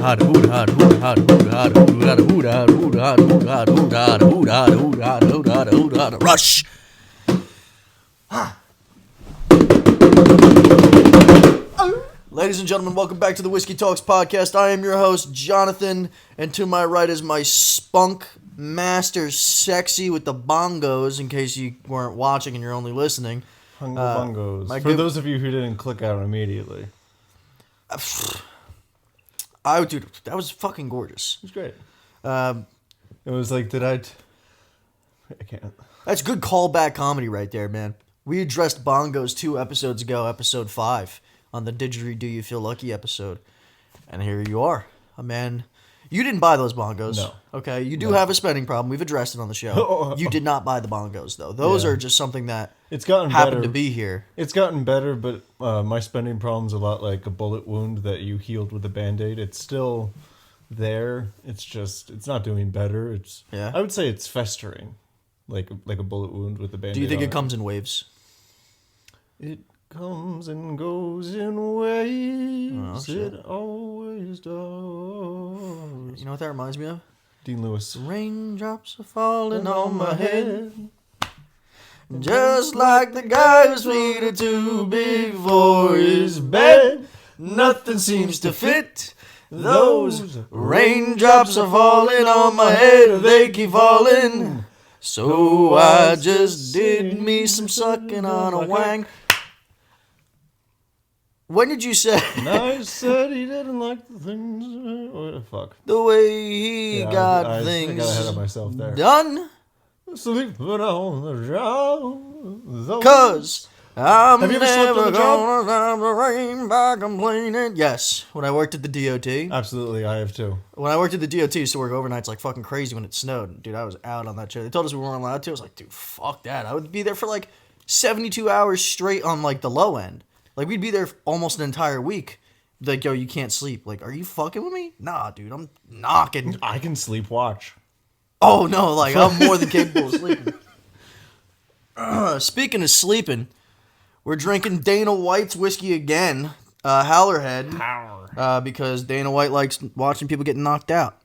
Rush. Ladies and gentlemen, welcome back to the Whiskey Talks podcast. I am your host, Jonathan, and to my right is my spunk master sexy with the bongos, in case you weren't watching and you're only listening. Bongos. For those of you who didn't click out immediately. Dude, that was fucking gorgeous. It was great. It was like, I can't. That's good callback comedy right there, man. We addressed bongos 2 episodes ago, episode 5, on the Didgeridoo You Feel Lucky episode. And here you are, a man. You didn't buy those bongos. No. Okay, you do have a spending problem. We've addressed it on the show. You did not buy the bongos, though. Those are just something that happened to be here. It's gotten better, but my spending problem's a lot like a bullet wound that you healed with a Band-Aid. It's still there. It's not doing better. I would say it's festering, like a bullet wound with a Band-Aid. Do you think it comes in waves? It comes and goes in waves. It always does. You know what that reminds me of? Dean Lewis. Raindrops are falling on my head, just like the guy whose feet are too big for his bed. Nothing seems to fit. Those raindrops are falling on my head. They keep falling. So I just did me some sucking on a wang. When did you say? I said he didn't like the things. What the fuck? The way he got things. I got ahead of myself there. Done. Sleeping on the job. Cause I'm never gonna have the rain by complaining. Yes, when I worked at the DOT. Absolutely, I have too. When I worked at the DOT, used to work overnights like fucking crazy when it snowed. Dude, I was out on that shit. They told us we weren't allowed to. I was like, dude, fuck that. I would be there for like 72 hours straight on like the low end. Like, we'd be there almost an entire week. Like, yo, you can't sleep. Like, are you fucking with me? Nah, dude, I'm knocking. I can sleep watch. Oh, no, like, I'm more than capable of sleeping. Speaking of sleeping, we're drinking Dana White's whiskey again, Howlerhead. Because Dana White likes watching people get knocked out.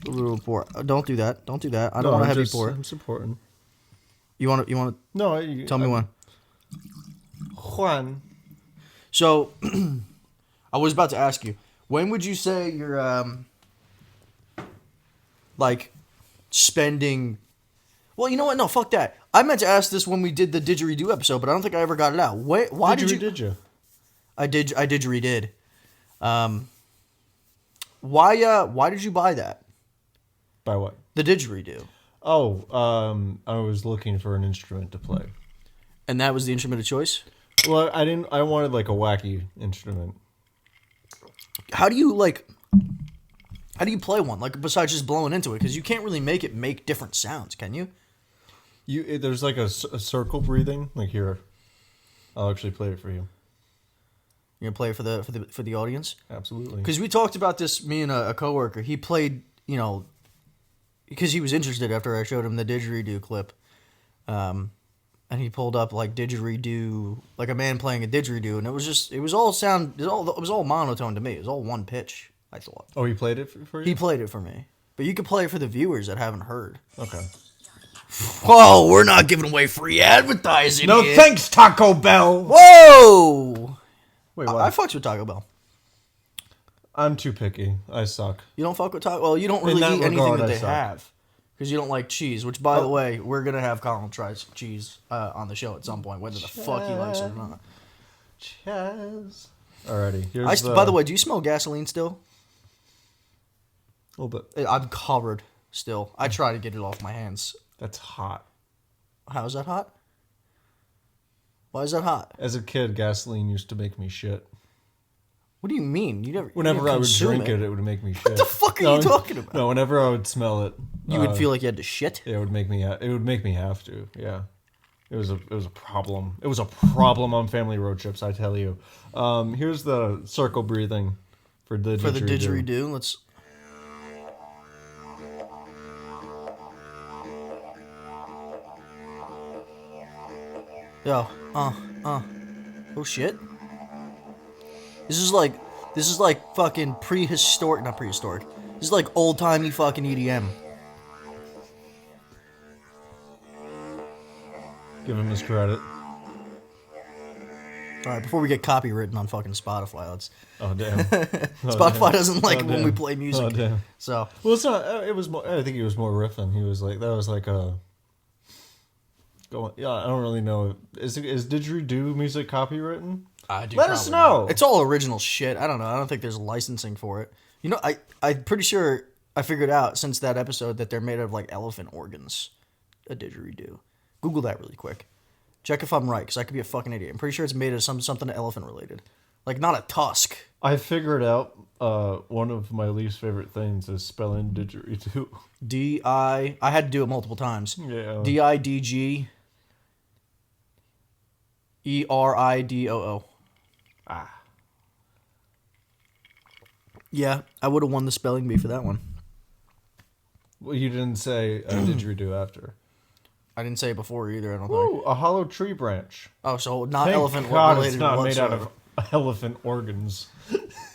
A little poor. Don't do that. Don't do that. I don't want to have you pour. I'm supporting. You want to? No. Tell me when. Juan. So, I was about to ask you, when would you say you're, like, spending... Well, you know what? No, fuck that. I meant to ask this when we did the Didgeridoo episode, but I don't think I ever got it out. Why did you... I didgeridoo. Why did you buy that? Buy what? The didgeridoo. Oh, I was looking for an instrument to play. And that was the instrument of choice? Well, I wanted like a wacky instrument. How do you play one? Like, besides just blowing into it? Because you can't really make it make different sounds, can you? There's like a circle breathing. Like here, I'll actually play it for you. You're gonna play it for the audience? Absolutely. Because we talked about this, me and a coworker. He played, because he was interested after I showed him the didgeridoo clip. And he pulled up like didgeridoo, like a man playing a didgeridoo, and it was all monotone to me. It was all one pitch, I thought. Oh, he played it for you? He played it for me. But you could play it for the viewers that haven't heard. Okay. Whoa, we're not giving away free advertising. No, here. Thanks, Taco Bell. Whoa! Wait, what? I fucks with Taco Bell. I'm too picky. I suck. You don't fuck with Taco Bell? Well, you don't really eat anything that they have. Because you don't like cheese, which, by the way, we're going to have Colin try some cheese on the show at some point, whether the fuck he likes it or not. Cheers. Alrighty. By the way, do you smell gasoline still? A little bit. I'm covered still. I try to get it off my hands. That's hot. How is that hot? Why is that hot? As a kid, gasoline used to make me shit. What do you mean? Whenever I would drink it, it would make me shit. What the fuck are you talking about? No, whenever I would smell it, you would feel like you had to shit. It would make me. It would make me have to. Yeah, it was a problem. It was a problem on family road trips. I tell you. Here's the circle breathing for the didgeridoo. Let's. Yo, oh shit. This is like This is like fucking prehistoric, not prehistoric. This is like old-timey fucking EDM. Give him his credit. Alright, before we get copywritten on fucking Spotify, let's... Oh, damn. Spotify doesn't like when we play music. Oh, damn. So... Well, it's not... It was more... I think he was more riffing. He was like... That was like a... Yeah, I don't really know. Is didgeridoo music copywritten? Let us know. Not. It's all original shit. I don't know. I don't think there's licensing for it. You know, I'm pretty sure I figured out since that episode that they're made of like elephant organs. A didgeridoo. Google that really quick. Check if I'm right, because I could be a fucking idiot. I'm pretty sure it's made of something elephant related. Like, not a tusk. I figured out one of my least favorite things is spelling didgeridoo. I had to do it multiple times. Yeah. Didgeridoo. Ah. Yeah, I would have won the spelling bee for that one. Well, you didn't say didgeridoo after. I didn't say it before either, I don't Ooh, think. a hollow tree branch. Oh, so not Thank elephant God related it's not whatsoever. made out of elephant organs.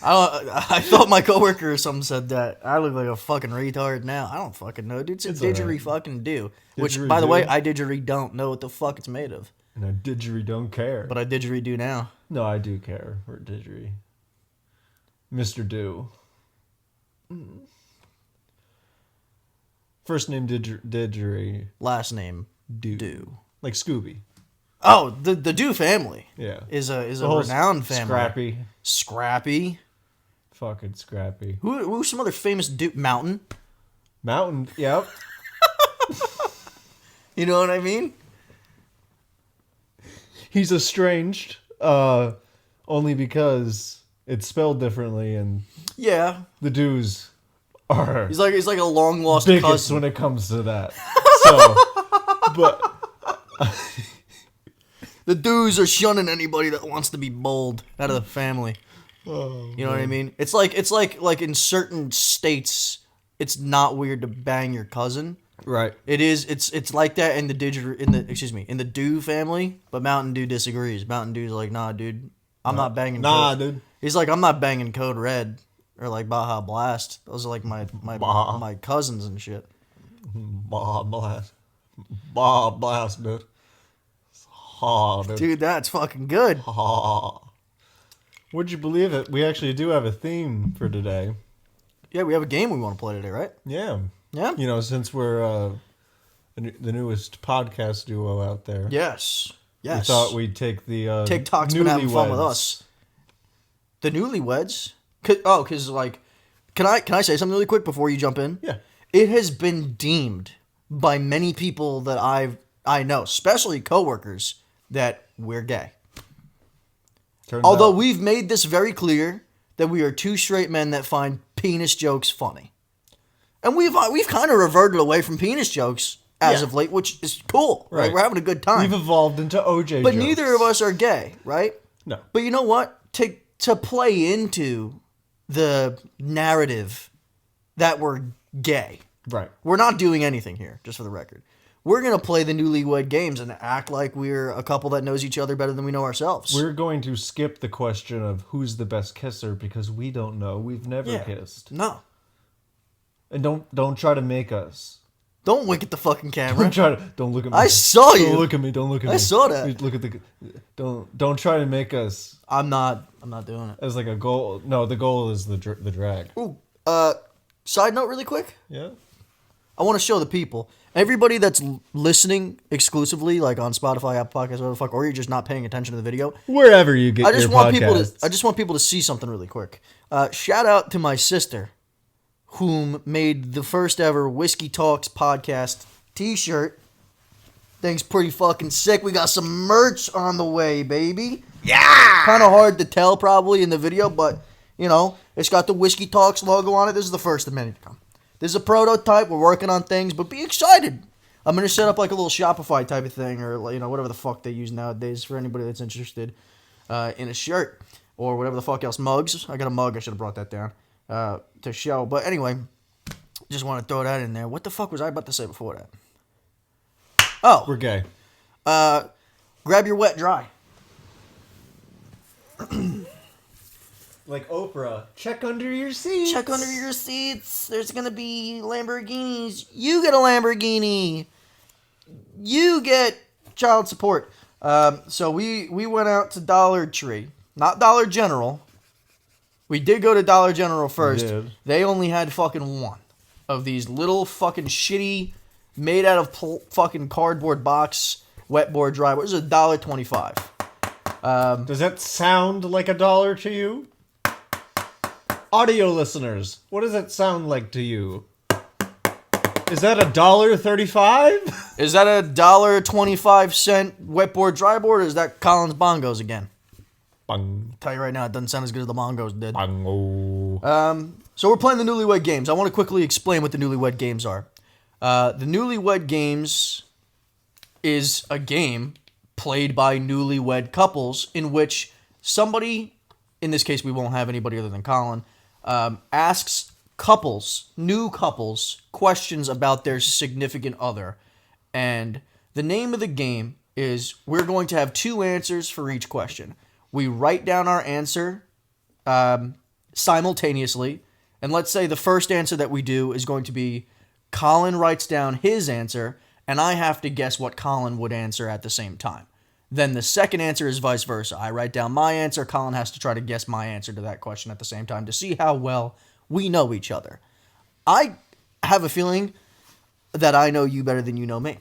I thought my coworker or something said that. I look like a fucking retard now. I don't fucking know, dude. It's a didgeridoo fucking do. Which, by the way, I didgeridoo don't know what the fuck it's made of. And I didgeridoo don't care. But I didgeridoo now. No, I do care for didgeridoo. Mr. Do. First name Didgeridoo. Last name Do. Do. Like Scooby. Oh, the Do family. Yeah. Is a renowned family. Scrappy. Scrappy. Fucking Scrappy. Who's some other famous Do? Mountain. Mountain. Yep. You know what I mean? He's estranged. Only because it's spelled differently and yeah, the Do's are he's like a long lost biggest cousin when it comes to that. So, but the Do's are shunning anybody that wants to be bold out of the family. Oh, you know what I mean? It's like in certain states, it's not weird to bang your cousin. Right. It is. It's like that in the Do family, but Mountain Dew disagrees. Mountain Dew's like, nah, dude, I'm not banging. Dude. He's like, I'm not banging Code Red or like Baja Blast. Those are like my cousins and shit. Baja Blast, dude. Oh, Dude, that's fucking good. Would you believe it? We actually do have a theme for today. Yeah, we have a game we want to play today, right? Yeah. Yeah. You know, since we're the newest podcast duo out there. Yes. We thought we'd take the TikTok's been having fun with us. The newlyweds? Because like, can I say something really quick before you jump in? Yeah. It has been deemed by many people that I know, especially coworkers, that we're gay. Although we've made this very clear that we are two straight men that find penis jokes funny. And we've kind of reverted away from penis jokes as of late, which is cool. Right? We're having a good time. We've evolved into OJ but jokes. neither of us are gay, right? No. But you know what? To play into the narrative that we're gay. Right. We're not doing anything here, just for the record. We're going to play the newlywed games and act like we're a couple that knows each other better than we know ourselves. We're going to skip the question of who's the best kisser because we don't know. We've never kissed. No. And don't try to make us. Don't wink at the fucking camera. Don't look at me. I saw you. Don't look at me. Don't look at me. I saw that. Look at don't try to make us. I'm not doing it. As like a goal. No, the goal is the drag. Ooh. Side note really quick. Yeah. I want to show the people. Everybody that's listening exclusively, like on Spotify, Apple Podcasts, whatever the fuck, or you're just not paying attention to the video. Wherever you get your podcasts. I just want people to see something really quick. Shout out to my sister, whom made the first ever Whiskey Talks podcast t-shirt. Thing's pretty fucking sick. We got some merch on the way, baby. Yeah! Kind of hard to tell probably in the video, but, you know, it's got the Whiskey Talks logo on it. This is the first of many to come. This is a prototype. We're working on things, but be excited. I'm going to set up like a little Shopify type of thing or, you know, whatever the fuck they use nowadays for anybody that's interested in a shirt or whatever the fuck else. Mugs. I got a mug. I should have brought that down to show. But anyway, just want to throw that in there. What the fuck was I about to say before that? Oh. We're gay. Grab your wet dry. Like Oprah, check under your seats. Check under your seats. There's going to be Lamborghinis. You get a Lamborghini. You get child support. So we went out to Dollar Tree. Not Dollar General. We did go to Dollar General first. They only had fucking one of these little fucking shitty, made out of fucking cardboard box, wetboard dry. It was $1.25. Does that sound like $1 to you? Audio listeners, what does that sound like to you? Is that $1.35? Is that $1.25 wetboard dryboard, or is that Colin's bongos again? Bang. Tell you right now, it doesn't sound as good as the bongos did. Bango. So we're playing the Newlywed Games. I want to quickly explain what the Newlywed Games are. The Newlywed Games is a game played by newlywed couples in which somebody, in this case we won't have anybody other than Colin, asks new couples, questions about their significant other. And the name of the game is we're going to have 2 answers for each question. We write down our answer simultaneously. And let's say the first answer that we do is going to be Colin writes down his answer, and I have to guess what Colin would answer at the same time. Then the second answer is vice versa. I write down my answer. Colin has to try to guess my answer to that question at the same time to see how well we know each other. I have a feeling that I know you better than you know me.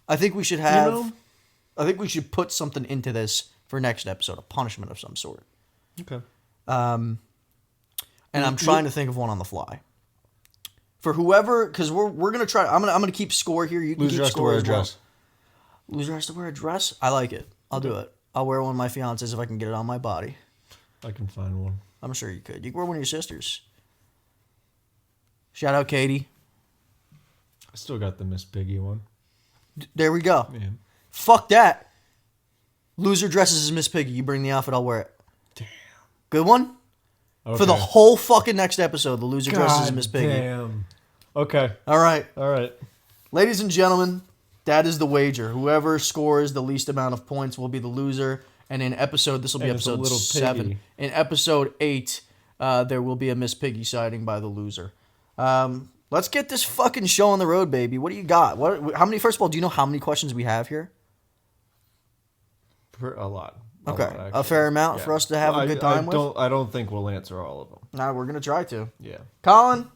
I think we should have... I think we should put something into this for next episode, a punishment of some sort. Okay. And I'm trying to think of one on the fly. For whoever, because we're gonna try. I'm gonna keep score here. You can Loser keep has to score wear a as well. dress. Loser has to wear a dress. I like it. I'll do it. I'll wear one of my fiance's if I can get it on my body. I can find one. I'm sure you could. You can wear one of your sisters. Shout out Katie. I still got the Miss Piggy one. There we go. Yeah. Fuck that. Loser dresses as Miss Piggy. You bring the outfit, I'll wear it. Damn. Good one? Okay. For the whole fucking next episode, the loser dresses as Miss Piggy. Damn. Okay. All right. Ladies and gentlemen, that is the wager. Whoever scores the least amount of points will be the loser. And in episode, this will be episode 7. In episode 8, there will be a Miss Piggy sighting by the loser. Let's get this fucking show on the road, baby. What do you got? How many? First of all, do you know how many questions we have here? A lot. Okay, a fair amount for us to have a good time with. I don't think we'll answer all of them. No, we're gonna try to. Yeah. Colin,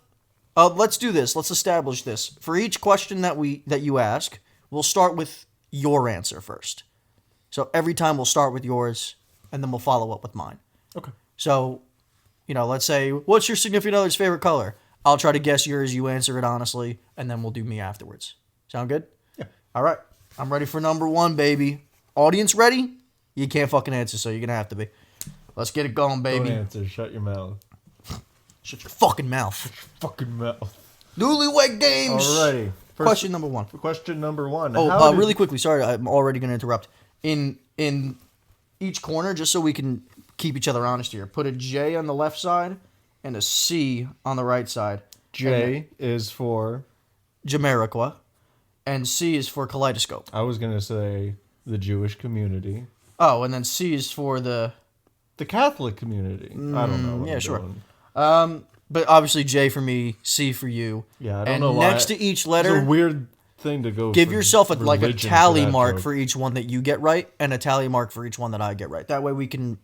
let's do this. Let's establish this. For each question that you ask, we'll start with your answer first. So every time we'll start with yours, and then we'll follow up with mine. Okay. So, let's say, what's your significant other's favorite color? I'll try to guess yours. You answer it honestly, and then we'll do me afterwards. Sound good? Yeah. All right. I'm ready for number 1, baby. Audience ready? You can't fucking answer, so you're gonna have to be. Let's get it going, baby. Don't answer. Shut your mouth. Shut your fucking mouth. Fucking mouth. Newlywed Games. Alrighty. Question number 1. Question number 1. Oh, really quickly. Sorry, I'm already gonna interrupt. In each corner, just so we can keep each other honest here, put a J on the left side and a C on the right side. J is for Jamiroquai, and C is for Kaleidoscope. I was gonna say the Jewish community. Oh, and then C is for the Catholic community. I don't know. Yeah, sure. But obviously J for me, C for you. Yeah, I don't know why. And next to each letter, it's a weird thing to go. Give yourself a tally mark joke. for each one that you get right, and a tally mark for each one that I get right. That way we can,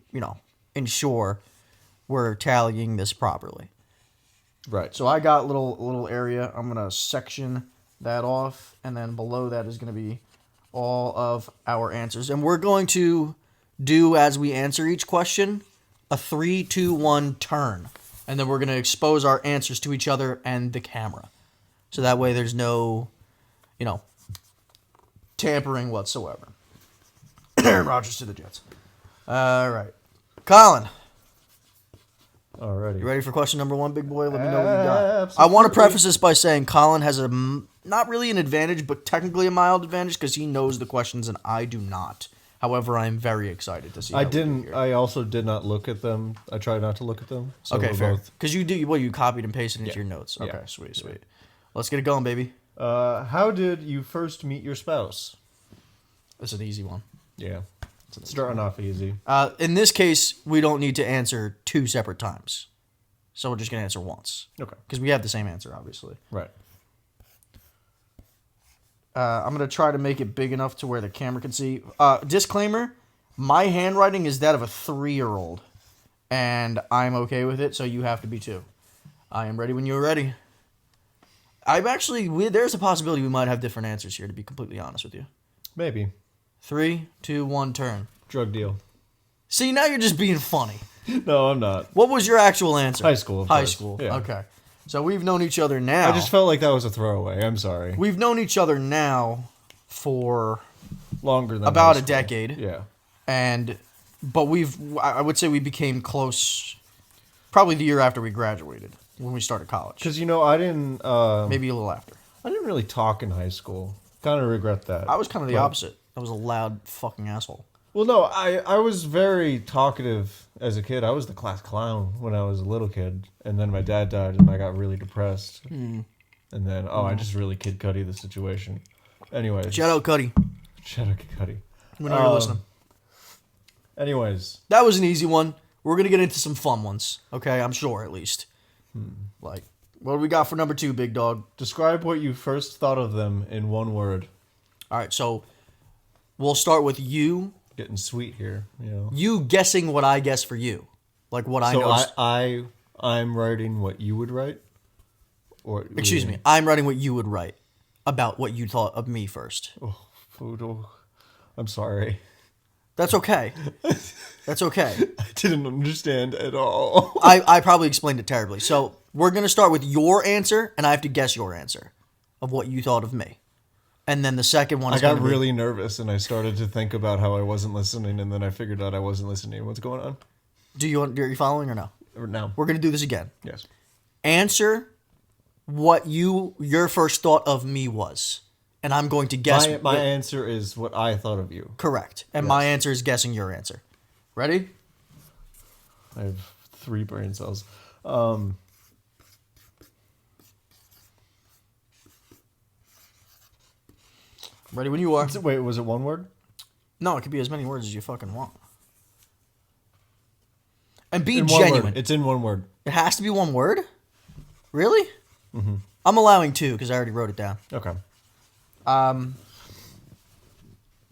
ensure we're tallying this properly. Right. So I got little area. I'm gonna section that off, and then below that is gonna be all of our answers, and we're going to do, as we answer each question, a 3, 2, 1 turn, and then we're going to expose our answers to each other and the camera, so that way there's no tampering whatsoever. Aaron Rodgers to the Jets. All right, Colin. Alrighty. You ready for question number 1, big boy? Let me know what you got. Absolutely. I want to preface this by saying Colin has not really an advantage, but technically a mild advantage because he knows the questions and I do not. However, I'm very excited to see. I also did not look at them. I tried not to look at them. So okay, fair. Because you copied and pasted into your notes. Okay, yeah. Sweet. Let's get it going, baby. How did you first meet your spouse? This is an easy one. Yeah. Starting off easy. In this case, we don't need to answer 2 separate times. So we're just going to answer once. Okay. Because we have the same answer, obviously. Right. I'm going to try to make it big enough to where the camera can see. Disclaimer, my handwriting is that of a 3-year-old. And I'm okay with it, so you have to be too. I am ready when you're ready. There's a possibility we might have different answers here, to be completely honest with you. Maybe. 3, 2, 1, turn. Drug deal. See, now you're just being funny. No, I'm not. What was your actual answer? High school. High school. Yeah. Okay. So we've known each other now. I just felt like that was a throwaway. I'm sorry. We've known each other now for longer than about a decade. Yeah. But I would say we became close probably the year after we graduated, when we started college. Because, I didn't... maybe a little after. I didn't really talk in high school. Kind of regret that. I was kind of the opposite. I was a loud fucking asshole. Well, no, I was very talkative as a kid. I was the class clown when I was a little kid. And then my dad died and I got really depressed. And then, I just really Kid Cudi the situation. Anyways. Shout out Cudi. Shout out Cudi. We know you're listening. Anyways. That was an easy one. We're going to get into some fun ones. Okay, I'm sure at least. Like, what do we got for number 2, big dog? Describe what you first thought of them in one word. All right, so we'll start with you. Getting sweet here, You guessing what I guess for you. Like what I know. So I'm writing what you would write? Excuse me. I'm writing what you would write about what you thought of me first. Oh, I'm sorry. That's okay. That's okay. I didn't understand at all. I probably explained it terribly. So we're going to start with your answer, and I have to guess your answer of what you thought of me. And then the second one is I got really nervous, and I started to think about how I wasn't listening, and then I figured out I wasn't listening. What's going on? Are you following or no? No. We're going to do this again. Yes. Answer what your first thought of me was. And I'm going to guess. My answer is what I thought of you. Correct. And my answer is guessing your answer. Ready? I have 3 brain cells. Ready when you are. Wait, was it one word? No, it could be as many words as you fucking want. And be genuine. It's in one word. It has to be one word? Really? Mm-hmm. I'm allowing 2 because I already wrote it down. Okay.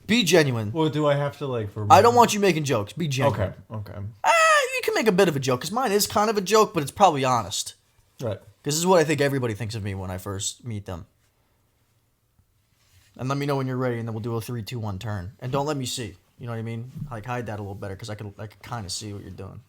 Be genuine. Well, do I have to I don't want you making jokes. Be genuine. Okay. You can make a bit of a joke because mine is kind of a joke, but it's probably honest. Right. Because this is what I think everybody thinks of me when I first meet them. And let me know when you're ready, and then we'll do a 3, 2, 1 turn. And don't let me see. You know what I mean? Like, hide that a little better because I could kind of see what you're doing.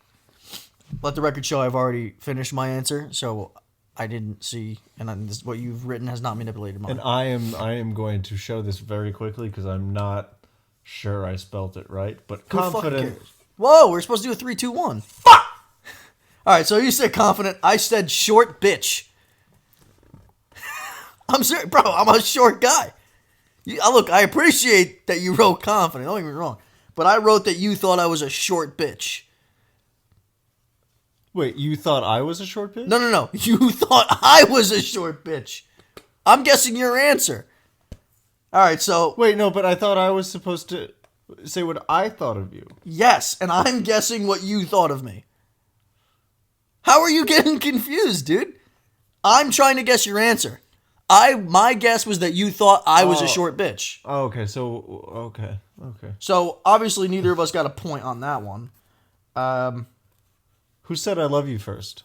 Let the record show I've already finished my answer, so I didn't see, and what you've written has not manipulated mine. And I am going to show this very quickly because I'm not sure I spelt it right, but confident. Whoa, we're supposed to do a 3, 2, 1. Fuck! All right, so you said confident. I said short bitch. I'm sorry, bro. I'm a short guy. Look, I appreciate that you wrote confident. Don't get me wrong, but I wrote that you thought I was a short bitch. Wait, you thought I was a short bitch? No. You thought I was a short bitch. I'm guessing your answer. All right, so... Wait, no, but I thought I was supposed to say what I thought of you. Yes, and I'm guessing what you thought of me. How are you getting confused, dude? I'm trying to guess your answer. My guess was that you thought I was a short bitch. Oh, okay, so... Okay. So, obviously, neither of us got a point on that one. Who said I love you first?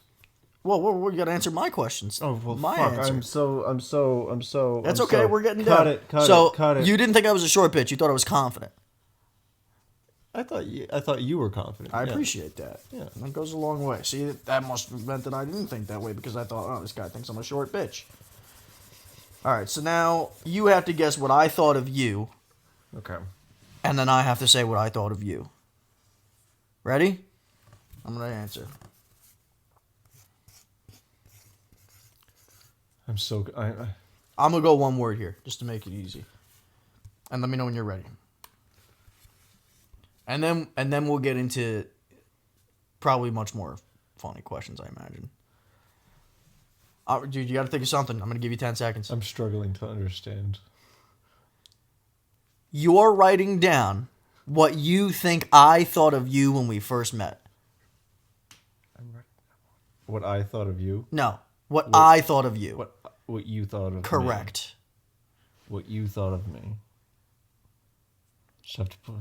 Well, we got to answer my questions. Oh, well, my fuck. answer. I'm so... That's okay, we're getting down. Cut it. You didn't think I was a short bitch. You thought I was confident. I thought you were confident. I appreciate that. Yeah. That goes a long way. See, that must have meant that I didn't think that way because I thought, this guy thinks I'm a short bitch. All right, so now you have to guess what I thought of you. Okay. And then I have to say what I thought of you. Ready? I'm going to answer. I'm going to go one word here, just to make it easy. And let me know when you're ready. And then we'll get into probably much more funny questions, I imagine. Dude, you got to think of something. I'm going to give you 10 seconds. I'm struggling to understand. You're writing down what you think I thought of you when we first met. What I thought of you? No. What I thought of you. What you thought of me. Correct. What you thought of me.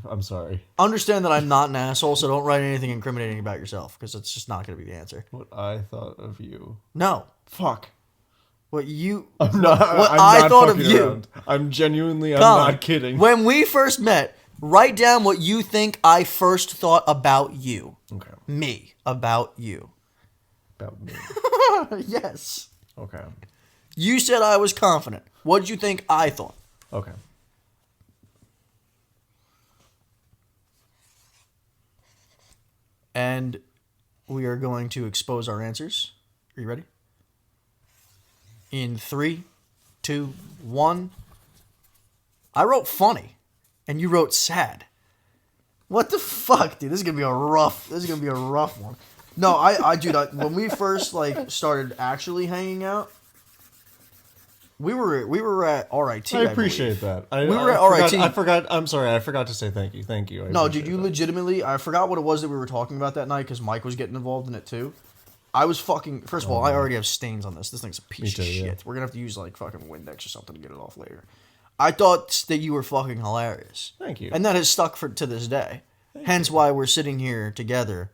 I'm sorry. Understand that I'm not an asshole, so don't write anything incriminating about yourself, because it's just not going to be the answer. What I thought of you. No. Fuck. What you... I'm not thought of you. Around. I'm genuinely... I'm not kidding. When we first met, write down what you think I first thought about you. Okay. Me. About you. About me. Yes. Okay. You said I was confident. What did you think I thought? Okay. And we are going to expose our answers. Are you ready? In 3, 2, 1. I wrote funny, and you wrote sad. What the fuck, dude? This is gonna be a rough one. No, dude, when we first started actually hanging out, we were at RIT. I appreciate that. We were at RIT. I forgot. I'm sorry. I forgot to say thank you. Thank you. No, dude, you legitimately. I forgot what it was that we were talking about that night because Mike was getting involved in it too. I was fucking. First of all, I already have stains on this. This thing's a piece of shit. Yeah. We're gonna have to use fucking Windex or something to get it off later. I thought that you were fucking hilarious. Thank you. And that has stuck to this day. Hence why we're sitting here together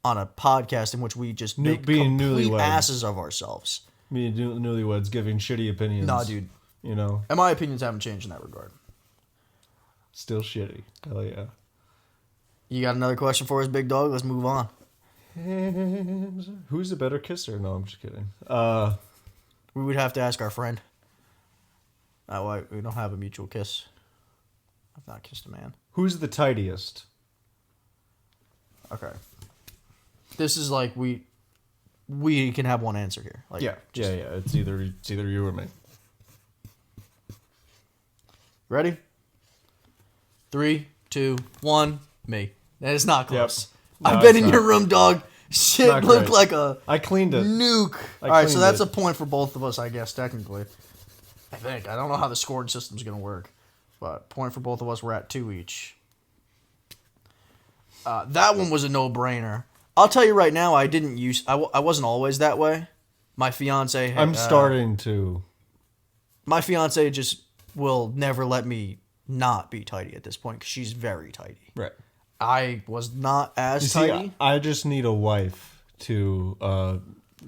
on a podcast in which we just make complete asses of ourselves. Me and newlyweds giving shitty opinions. Nah, dude. You know? And my opinions haven't changed in that regard. Still shitty. Hell yeah. You got another question for us, big dog? Let's move on. Who's the better kisser? No, I'm just kidding. We would have to ask our friend. Why we don't have a mutual kiss. I've not kissed a man. Who's the tidiest? Okay. This is we can have one answer here. Yeah. It's either you or me. Ready? 3, 2, 1. Me. That is not close. Yep. No, I've been in your room, dog. Shit looked like a... I cleaned it. Nuke. All right, so that's a point for both of us, I guess, technically. I think. I don't know how the scoring system's going to work. But point for both of us. We're at 2 each. That one was a no-brainer. I'll tell you right now, I wasn't always that way. My fiance... I'm starting to... My fiance just will never let me not be tidy at this point because she's very tidy. Right. I was not as tidy. I just need a wife to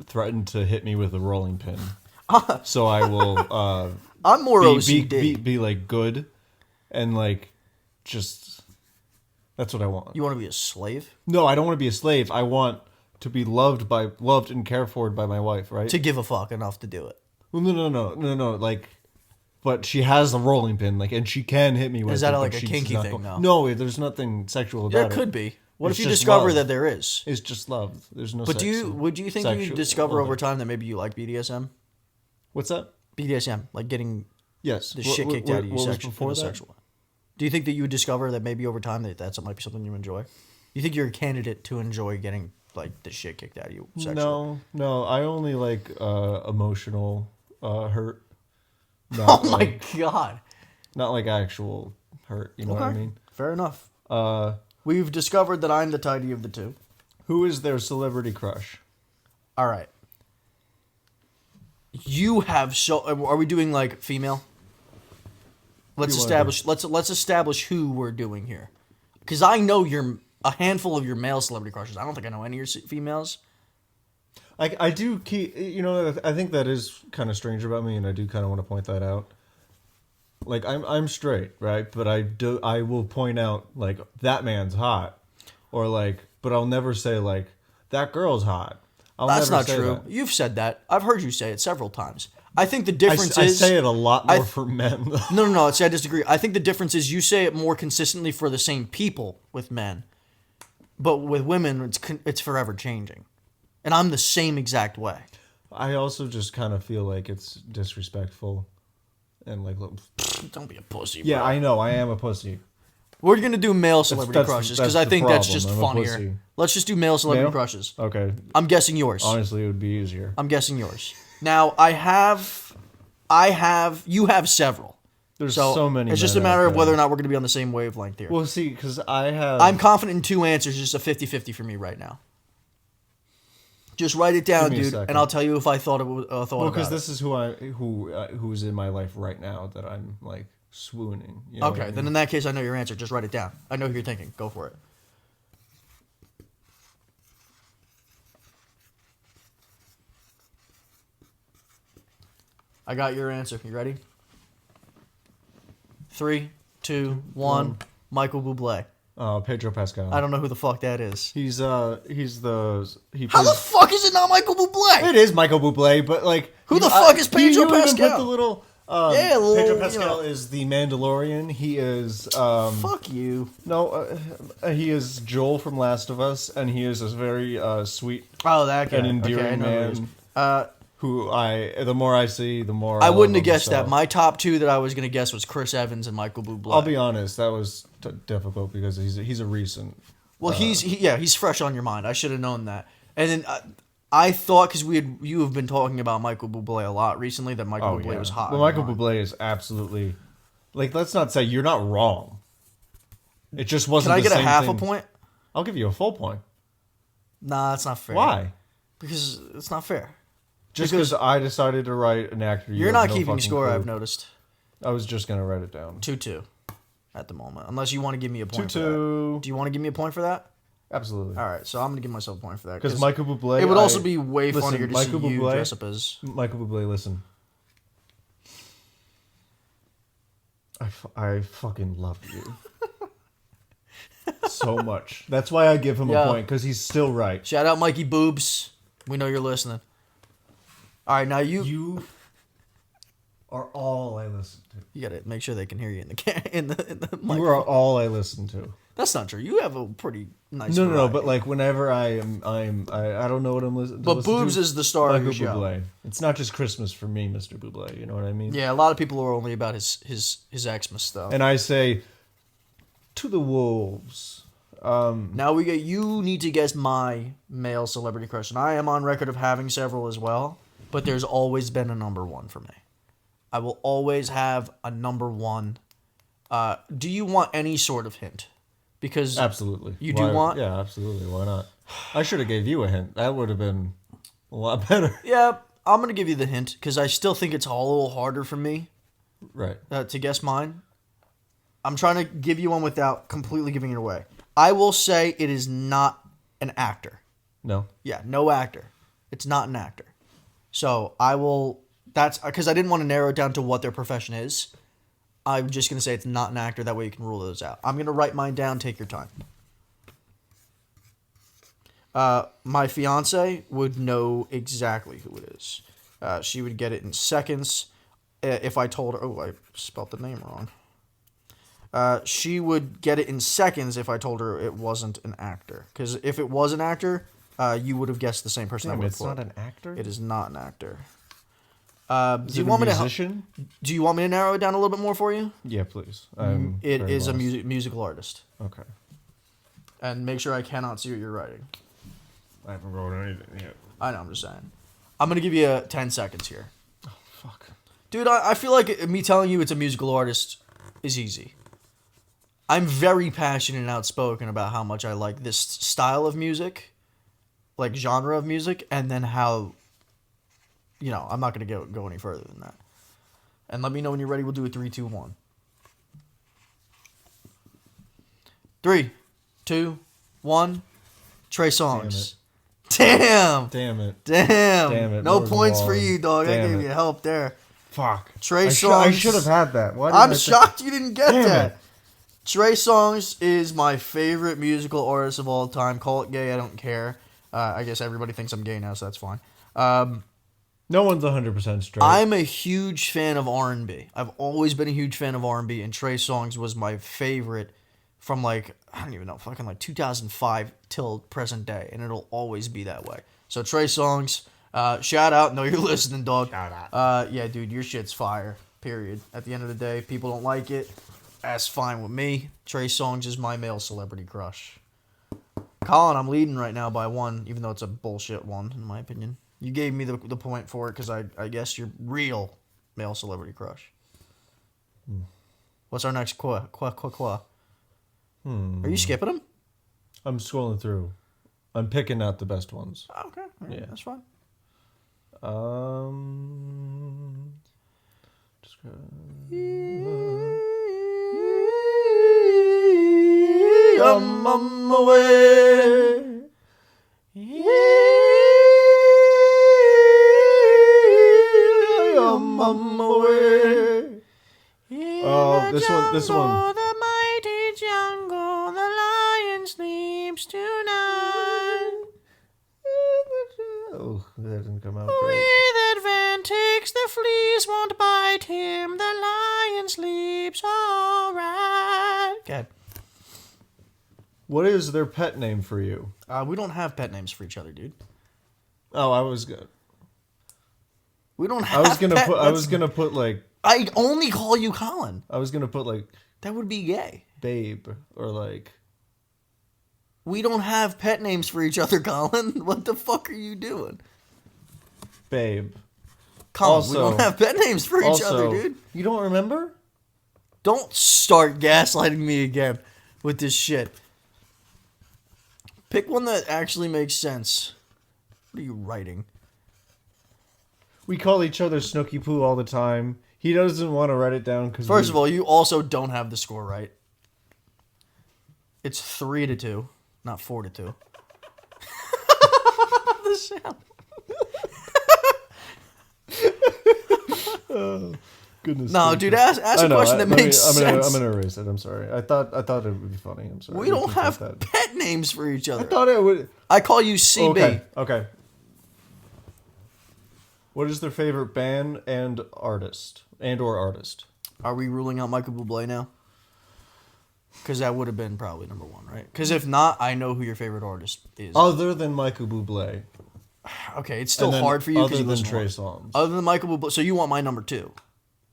threaten to hit me with a rolling pin. So I will... I'm more OCD. Be like good and just... That's what I want. You want to be a slave? No, I don't want to be a slave. I want to be loved and cared for by my wife, right? To give a fuck enough to do it. Well, no. But she has the rolling pin, and she can hit me with it. Is that a kinky thing? No, there's nothing sexual about it. There could be. What if you discover that there is? It's just love. There's no. But would you think you discover over time that maybe you like BDSM? What's that? BDSM, like getting the shit kicked out of you before that? sexual. Do you think that you would discover that maybe over time that might be something you enjoy? You think you're a candidate to enjoy getting the shit kicked out of you sexually? No. I only like emotional hurt. Oh my god! Not like actual hurt. You know what I mean? Fair enough. We've discovered that I'm the tidy of the two. Who is their celebrity crush? All right. You have Are we doing female? Let's establish who we're doing here, because I know you're a handful of your male celebrity crushes. I don't think I know any of your females. I do keep, I think that is kind of strange about me, and I do kind of want to point that out. I'm straight, right? But I will point out that man's hot, or but I'll never say that girl's hot. That's not true. That. You've said that. I've heard you say it several times. I think the difference is... I say it a lot more for men. No. See, I disagree. I think the difference is you say it more consistently for the same people with men. But with women, it's forever changing. And I'm the same exact way. I also just kind of feel like it's disrespectful. And Don't be a pussy, Yeah, bro. I know. I am a pussy. We're going to do male celebrity crushes because I think that's just funnier. Let's just do male celebrity crushes. Okay. I'm guessing yours. Honestly, it would be easier. I'm guessing yours. Now, you have several. There's so many. It's just a matter of whether or not we're going to be on the same wavelength here. Well, see, because I'm confident in 2 answers. It's just a 50-50 for me right now. Just write it down, dude, and I'll tell you if I thought Well, because this is who's in my life right now that I'm like swooning. You know okay, I mean? Then in that case, I know your answer. Just write it down. I know who you're thinking. Go for it. I got your answer. You ready? 3, 2, 1. Michael Bublé. Pedro Pascal. I don't know who the fuck that is. He's How the fuck is it not Michael Bublé? It is Michael Bublé, but like who the fuck is Pedro Pascal? You even put the little Pedro Pascal is the Mandalorian. He is fuck you. No, he is Joel from Last of Us, and he is a very sweet that guy. and endearing man. Who the more I see, the more I wouldn't have guessed that. My top 2 that I was gonna guess was Chris Evans and Michael Bublé. I'll be honest, that was difficult because he's a recent. Well, he's fresh on your mind. I should have known that. And then I thought because you have been talking about Michael Bublé a lot recently that Michael Bublé was hot. Well, Michael Bublé is absolutely like. Let's not say you're not wrong. It just wasn't. Can I get a half thing. a point? I'll give you a full point. Nah, that's not fair. Why? Because it's not fair. Just because I decided to write an actor. You're not keeping score, clue. I've noticed. I was just going to write it down. 2-2 at the moment. Unless you want to give me a point 2-2. for that. Do you want to give me a point for that? Absolutely. All right, so I'm going to give myself a point for that. Because Michael Bublé... It would also be way funnier to see you dress up as... Michael Bublé, listen. I fucking love you. So much. That's why I give him a point, because he's still right. Shout out Mikey Boobs. We know you're listening. All right, now you are all I listen to. You gotta make sure they can hear you in the microphone. You are all I listen to. That's not true. You have a pretty nice. No. But like whenever I don't know what I'm listening. But Boobs is the star of your show. Bublé. It's not just Christmas for me, Mr. Bublé. You know what I mean? Yeah, a lot of people are only about his Xmas stuff. And I say, to the wolves. Now you need to guess my male celebrity crush, and I am on record of having several as well. But there's always been a number one for me. I will always have a number one. Do you want any sort of hint? Because absolutely. You do want? Yeah, absolutely. Why not? I should have gave you a hint. That would have been a lot better. Yeah, I'm going to give you the hint because I still think it's a little harder for me. Right. To guess mine. I'm trying to give you one without completely giving it away. I will say it is not an actor. No. Yeah, no actor. It's not an actor. So I will, that's because I didn't want to narrow it down to what their profession is. I'm just going to say it's not an actor. That way you can rule those out. I'm going to write mine down. Take your time. My fiance would know exactly who it is. She would get it in seconds if I told her. Oh, I spelled the name wrong. She would get it in seconds if I told her it wasn't an actor. Because if it was an actor, you would have guessed the same person. Damn, it's not an actor? It is not an actor. Do you want me to? Do you want me to narrow it down a little bit more for you? Yeah, please. It is a musical artist. Okay. And make sure I cannot see what you're writing. I haven't wrote anything yet. I know, I'm just saying. I'm going to give you 10 seconds here. Oh, fuck. Dude, I feel like me telling you it's a musical artist is easy. I'm very passionate and outspoken about how much I like this style of music, like genre of music, and then how, I'm not going to go any further than that. And let me know when you're ready. We'll do a 3, 2, 1. 3, 2, 1. Trey Songz. Damn it. No points for you, dog. I gave you help there. Fuck. Trey Songz. I should have had that. I'm shocked you didn't get that. Trey Songz is my favorite musical artist of all time. Call it gay, I don't care. I guess everybody thinks I'm gay now, so that's fine. No one's 100% straight. I'm a huge fan of R&B. I've always been a huge fan of R&B, and Trey Songz was my favorite from I don't even know, fucking 2005 till present day, and it'll always be that way. So Trey Songz, shout out. Know you're listening, dog. Shout out. Yeah, dude, your shit's fire. Period. At the end of the day, people don't like it. That's fine with me. Trey Songz is my male celebrity crush. Colin, I'm leading right now by 1, even though it's a bullshit 1, in my opinion. You gave me the point for it because I guess you're real male celebrity crush. What's our next qua? Are you skipping them? I'm scrolling through. I'm picking out the best ones. Okay. Right, yeah. That's fine. Just I'm on my way. I'm on my way. Oh, this one. The mighty jungle, the lion sleeps tonight. Oh, that didn't come out great. With advantage, the fleas won't bite him. The lion sleeps all right. Good. What is their pet name for you? We don't have pet names for each other, dude. Oh, I was good. We don't have. I was gonna put like. I only call you Colin. I was gonna put like. That would be gay. Babe or like. We don't have pet names for each other, Colin. What the fuck are you doing? Babe. Colin, also, we don't have pet names for each other, dude. You don't remember? Don't start gaslighting me again with this shit. Pick one that actually makes sense. What are you writing? We call each other Snooky Poo all the time. He doesn't want to write it down because. First of all, you also don't have the score right. It's 3-2, not 4-2. The sound. Oh, goodness. No, dude, ask a question that makes sense. I'm gonna erase it. I'm sorry. I thought it would be funny. I'm sorry. We don't have pet names for each other. I thought it would. I call you CB. Okay. What is their favorite band and artist? Are we ruling out Michael Bublé now? Because that would have been probably number one, right? Because if not, I know who your favorite artist is. Other than Michael Bublé. Okay, it's still hard for you because you listen Trey Songz. Other than Michael Bublé, so you want my number 2,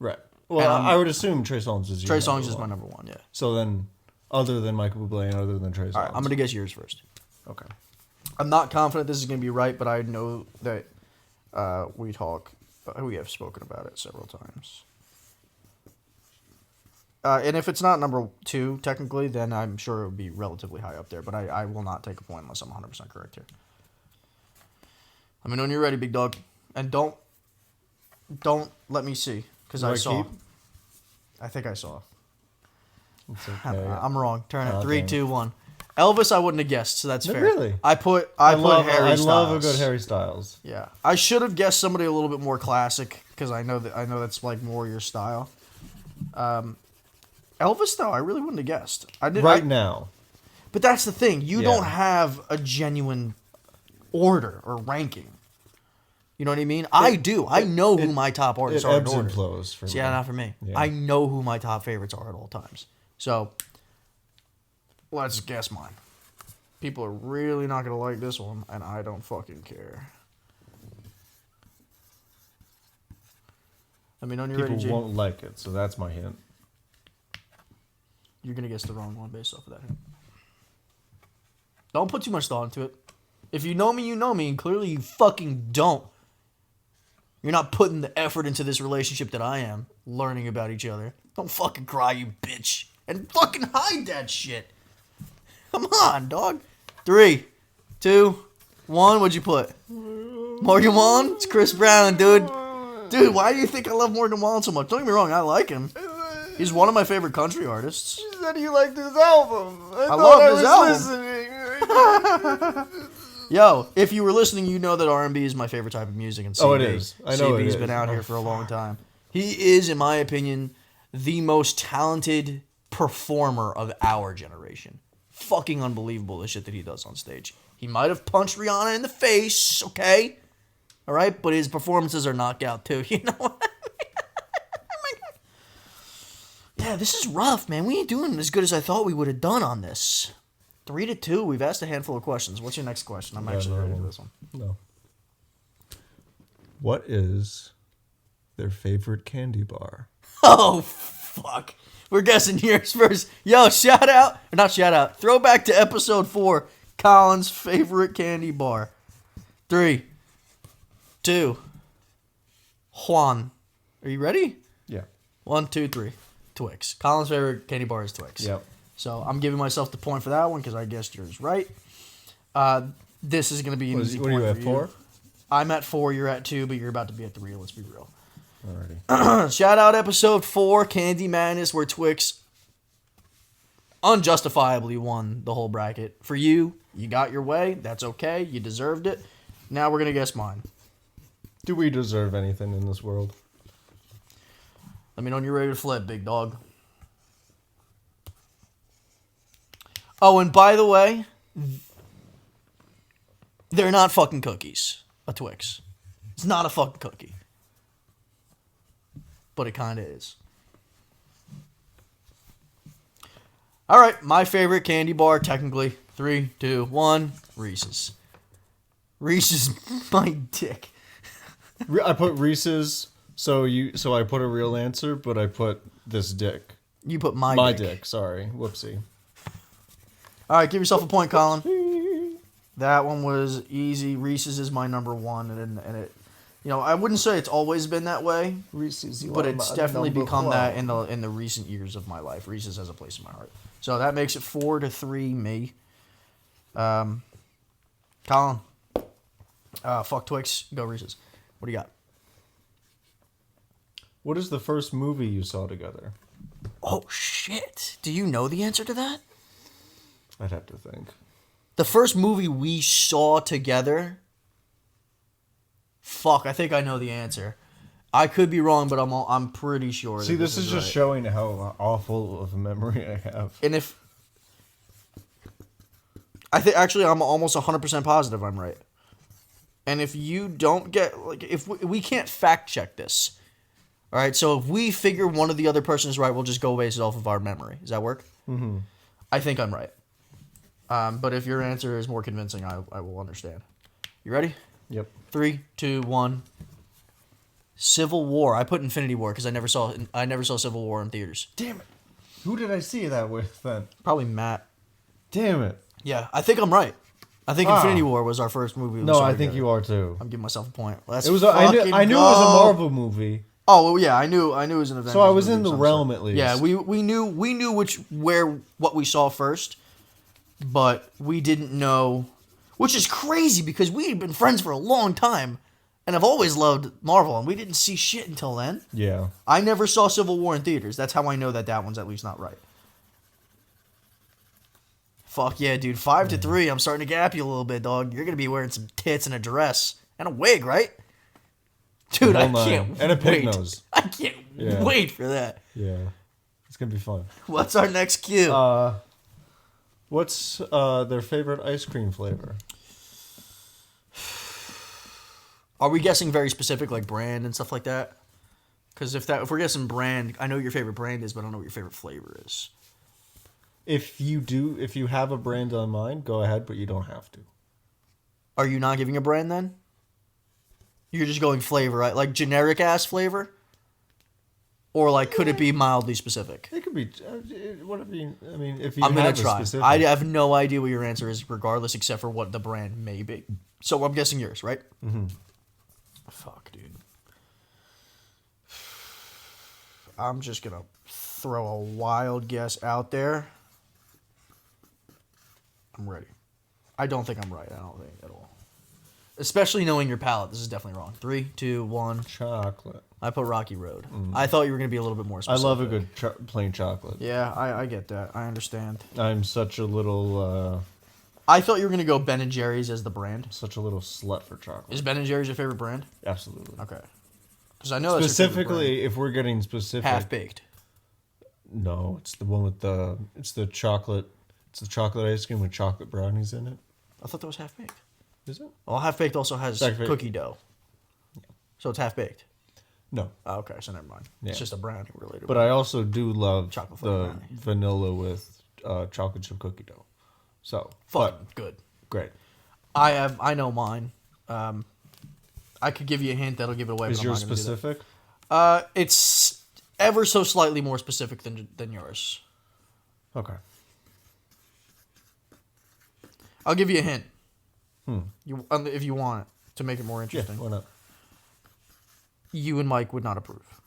right? Well, I would assume Trey Songz is Trey Songz is my number 1, yeah. So then, other than Michael Bublé and other than Trey Songz, all right, I'm gonna guess yours first. Okay. I'm not confident this is gonna be right, but I know that we have spoken about it several times. And if it's not number 2, technically, then I'm sure it would be relatively high up there. But I will not take a point unless I'm 100% correct here. Let me know when you're ready, big dog. And don't let me see, because I saw. I think I saw. It's okay. I'm wrong. Turn it. 3, 2, 1. Elvis, I wouldn't have guessed, so that's fair. Really? I put Harry Styles. I love a good Harry Styles. Yeah, I should have guessed somebody a little bit more classic because I know that's like more your style. Elvis, though, I really wouldn't have guessed. Now. But that's the thing. You don't have a genuine order or ranking. You know what I mean? I do. I know who my top artists are in order. It ebbs and flows for me. Yeah, not for me. Yeah. I know who my top favorites are at all times. So, let's guess mine. People are really not going to like this one, and I don't fucking care. Let me know when you're ready, G. People won't like it, so that's my hint. You're going to guess the wrong one based off of that hint. Don't put too much thought into it. If you know me, you know me, and clearly you fucking don't. You're not putting the effort into this relationship that I am, learning about each other. Don't fucking cry, you bitch. And fucking hide that shit. Come on, dog. 3, 2, 1. What'd you put? Morgan Wallen? It's Chris Brown, dude. Dude, why do you think I love Morgan Wallen so much? Don't get me wrong, I like him. He's one of my favorite country artists. You said you liked his album. I love his album. Yo, if you were listening, you know that R&B is my favorite type of music. And it is. I know CB's been out here for a long time. He is, in my opinion, the most talented performer of our generation. Fucking unbelievable, the shit that he does on stage. He might have punched Rihanna in the face, okay? All right? But his performances are knockout, too. You know what? Oh my God. Yeah, this is rough, man. We ain't doing as good as I thought we would have done on this. 3-2. We've asked a handful of questions. What's your next question? I'm actually ready for this one. No. What is their favorite candy bar? Oh, fuck. We're guessing yours first. Yo, shout out. Or not shout out. Throwback to episode 4. Colin's favorite candy bar. 3, 2, Juan. Are you ready? Yeah. 1, 2, 3. Twix. Colin's favorite candy bar is Twix. Yep. So I'm giving myself the point for that one because I guessed yours right. This is going to be an easy point for you. What are you at, 4? I'm at 4, you're at 2, but you're about to be at 3. Let's be real. Alrighty. Shout out episode 4, Candy Madness, where Twix unjustifiably won the whole bracket. For you, you got your way. That's okay. You deserved it. Now we're going to guess mine. Do we deserve anything in this world? Let me know when you're ready to flip, big dog. Oh, and by the way, they're not fucking cookies. A Twix. It's not a fucking cookie. But it kind of is. All right, my favorite candy bar, technically. 3, 2, 1. Reese's. Reese's, my dick. I put Reese's, so I put a real answer, but I put this dick. You put my My dick. dick, sorry. Whoopsie. All right, give yourself a point, Colin. That one was easy. Reese's is my number 1, and it, you know, I wouldn't say it's always been that way, Reese's, but it's definitely become that in the recent years of my life. Reese's has a place in my heart. So that makes it 4-3 me. Colin, fuck Twix, go Reese's. What do you got? What is the first movie you saw together? Oh shit! Do you know the answer to that? I'd have to think. The first movie we saw together. Fuck, I think I know the answer. I could be wrong, but I'm pretty sure. See, this is just right. showing how awful of a memory I have. And if I think actually I'm almost 100% positive I'm right. And if you don't get if we can't fact check this. All right, so if we figure one of the other person is right, we'll just go based off of our memory. Does that work? Mm-hmm. I think I'm right. But if your answer is more convincing, I will understand. You ready? Yep. 3, 2, 1. Civil War. I put Infinity War because I never saw Civil War in theaters. Damn it. Who did I see that with then? Probably Matt. Damn it. Yeah, I think I'm right. I think Infinity War was our first movie. No, I think you are too. I'm giving myself a point. Let's I knew it was a Marvel movie. Oh well, yeah, I knew it was an Avengers. So I was movie in the of some realm sort. at least. Yeah, we knew what we saw first, but we didn't know, which is crazy because we had been friends for a long time, and I've always loved Marvel, and we didn't see shit until then. Yeah. I never saw Civil War in theaters. That's how I know that one's at least not right. Fuck yeah, dude. 5-3. I'm starting to gap you a little bit, dog. You're gonna be wearing some tits and a dress and a wig, right? Dude, I can't and a pig wait. nose. I can't wait for that. Yeah. It's going to be fun. What's our next cue? What's their favorite ice cream flavor? Are we guessing very specific, like brand and stuff like that? Because if we're guessing brand, I know what your favorite brand is, but I don't know what your favorite flavor is. If you have a brand on mind, go ahead, but you don't have to. Are you not giving a brand then? You're just going flavor, right? Like generic ass flavor? Or like could it be mildly specific? It could be whatever you, I mean, if you I'm gonna have try. a specific. I have no idea what your answer is regardless except for what the brand may be. So I'm guessing yours, right? Mm-hmm. Fuck, dude. I'm just gonna throw a wild guess out there. I'm ready. I don't think I'm right. I don't think at all. Especially knowing your palate, this is definitely wrong. 3, 2, 1. Chocolate. I put Rocky Road. I thought you were gonna be a little bit more specific. I love a good plain chocolate. Yeah, I get that. I understand. I'm such a little I thought you were gonna go Ben and Jerry's as the brand. such a little slut for chocolate. Is Ben and Jerry's your favorite brand? Absolutely. Okay. Because I know that's your favorite Specifically, if we're getting specific, brand. Half Baked. No, it's the one with the chocolate. It's the chocolate ice cream with chocolate brownies in it. I thought that was Half Baked. Is it? Well, Half Baked also has cookie dough. So it's Half Baked. No. Oh, okay, so never mind. Yeah. It's just a brownie related. But I also do love Chocolate the brownie. vanilla with chocolate chip cookie dough. So, Fucking good. Great. I know mine. I could give you a hint that'll give it away. Is but I'm yours not gonna do that. specific? It's ever so slightly more specific than yours. Okay. I'll give you a hint. If you want it, to make it more interesting. Yeah, why not? You and Mike would not approve.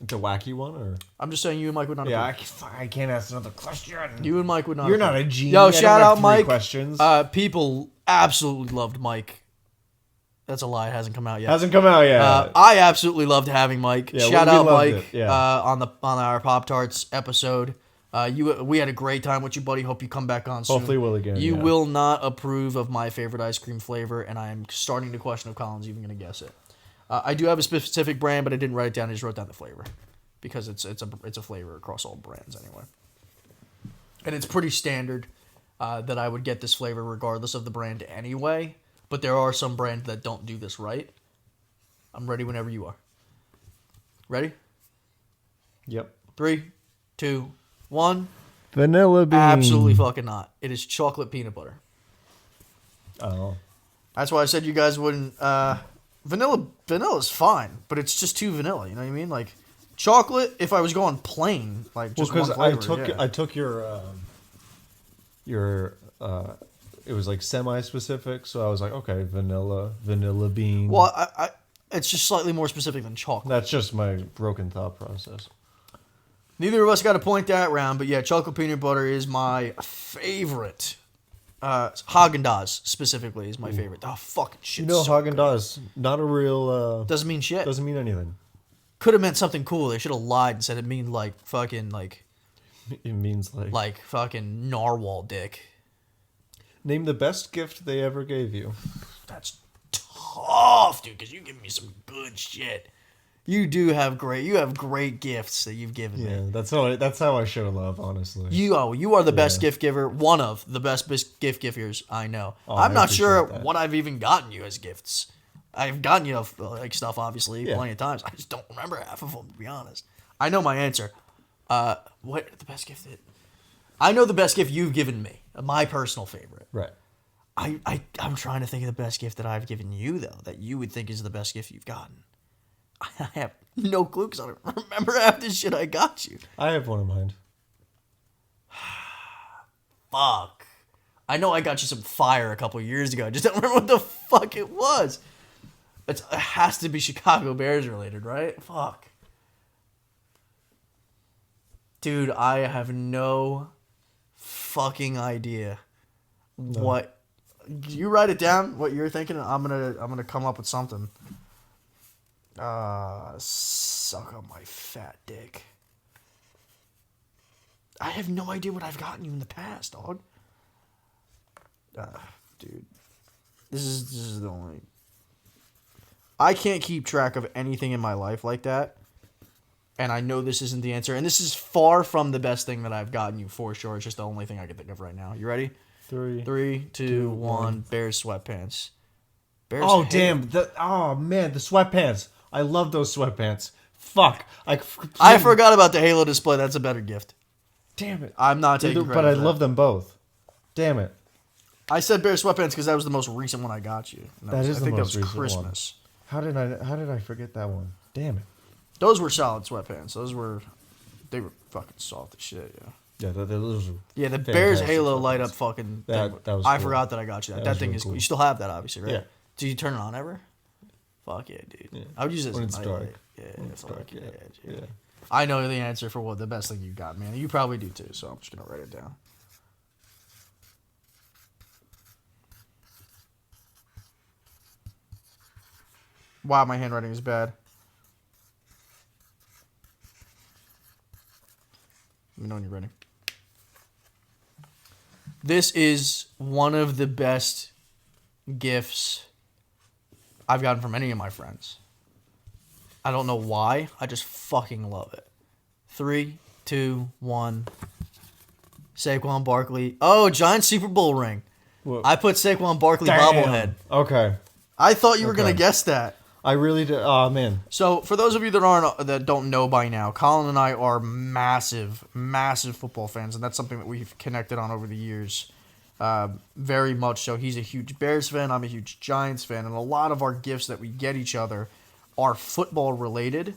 It's a wacky one, or I'm just saying you and Mike would not. yeah, approve. I can't ask another question. You and Mike would not. You're approve. not a genius. Yo, shout out Mike. Questions. People absolutely loved Mike. That's a lie. It hasn't come out yet. Hasn't come out yet. I absolutely loved having Mike. Yeah, shout out Mike yeah. on our Pop Tarts episode. We had a great time with you, buddy. Hope you come back on soon. Hopefully we'll again. You yeah. will not approve of my favorite ice cream flavor, and I am starting to question if Colin's even going to guess it. I do have a specific brand, but I didn't write it down. I just wrote down the flavor because it's a flavor across all brands anyway. And it's pretty standard that I would get this flavor regardless of the brand anyway. But there are some brands that don't do this right. I'm ready whenever you are. Ready? Yep. 3, 2, 1. Vanilla bean. Absolutely fucking not. It is chocolate peanut butter. Oh. That's why I said you guys wouldn't. Vanilla's fine, but it's just too vanilla. You know what I mean? Like chocolate. If I was going plain, like just one flavor. I took your it was like semi-specific, so I was like, okay, vanilla bean. Well, I it's just slightly more specific than chocolate. That's just my broken thought process. Neither of us got a point that round, but yeah, chocolate peanut butter is my favorite. Haagen-Dazs specifically is my favorite. Oh, fucking shit. You know, so Haagen-Dazs, not a real... doesn't mean shit. Doesn't mean anything. Could have meant something cool. They should have lied and said it mean like fucking like... It means like... Like fucking narwhal dick. Name the best gift they ever gave you. That's tough, dude, because you give me some good shit. You have great gifts that you've given me. Yeah, that's how I show love, honestly. You are the best gift giver, one of the best gift givers I know. I'm not sure what I've even gotten you as gifts. I've gotten you like stuff, obviously, plenty of times. I just don't remember half of them, to be honest. I know my answer. What the best gift? I know the best gift you've given me. My personal favorite. Right. I'm trying to think of the best gift that I've given you, though, that you would think is the best gift you've gotten. I have no clue because I don't remember half the shit I got you. I have one in mind. Fuck. I know I got you some fire a couple years ago. I just don't remember what the fuck it was. It has to be Chicago Bears related, right? Fuck. Dude, I have no fucking idea what. You write it down, what you're thinking, and I'm gonna come up with something. Suck on my fat dick. I have no idea what I've gotten you in the past, dog. Dude, this is the only. I can't keep track of anything in my life like that, and I know this isn't the answer. And this is far from the best thing that I've gotten you for sure. It's just the only thing I can think of right now. You ready? 3, 2, 1. Bears sweatpants. Bears. Oh damn! Man, the sweatpants. I love those sweatpants. Fuck. I forgot about the Halo display. That's a better gift. Damn it. I'm not taking credit but I for that. love them both. Damn it. I said Bears sweatpants because that was the most recent one I got you. I think that was Christmas. One. How did I forget that one? Damn it. Those were solid sweatpants. They were fucking soft as shit, yeah. Yeah, those were the Bears Halo light up fucking that thing. was I cool. forgot that I got you that. That thing really is cool. cool. You still have that, obviously, right? Yeah. Do you turn it on ever? Fuck yeah, dude. Yeah. I would use it when as it's a dark. nightlight. Yeah, when it's dark, yeah, yeah. dude. I know the answer for what the best thing you got, man. You probably do too, so I'm just gonna write it down. Wow, my handwriting is bad. Let me know when you're ready. This is one of the best gifts I've gotten from any of my friends. I don't know why. I just fucking love it. 3, 2, 1. Saquon Barkley. Oh, giant Super Bowl ring. Whoa. I put Saquon Barkley bobblehead. Okay. I thought you were going to guess that. I really did. Oh, man. So, for those of you that don't know by now, Colin and I are massive football fans, and that's something that we've connected on over the years. Very much so. He's a huge Bears fan. I'm a huge Giants fan, and a lot of our gifts that we get each other are football related.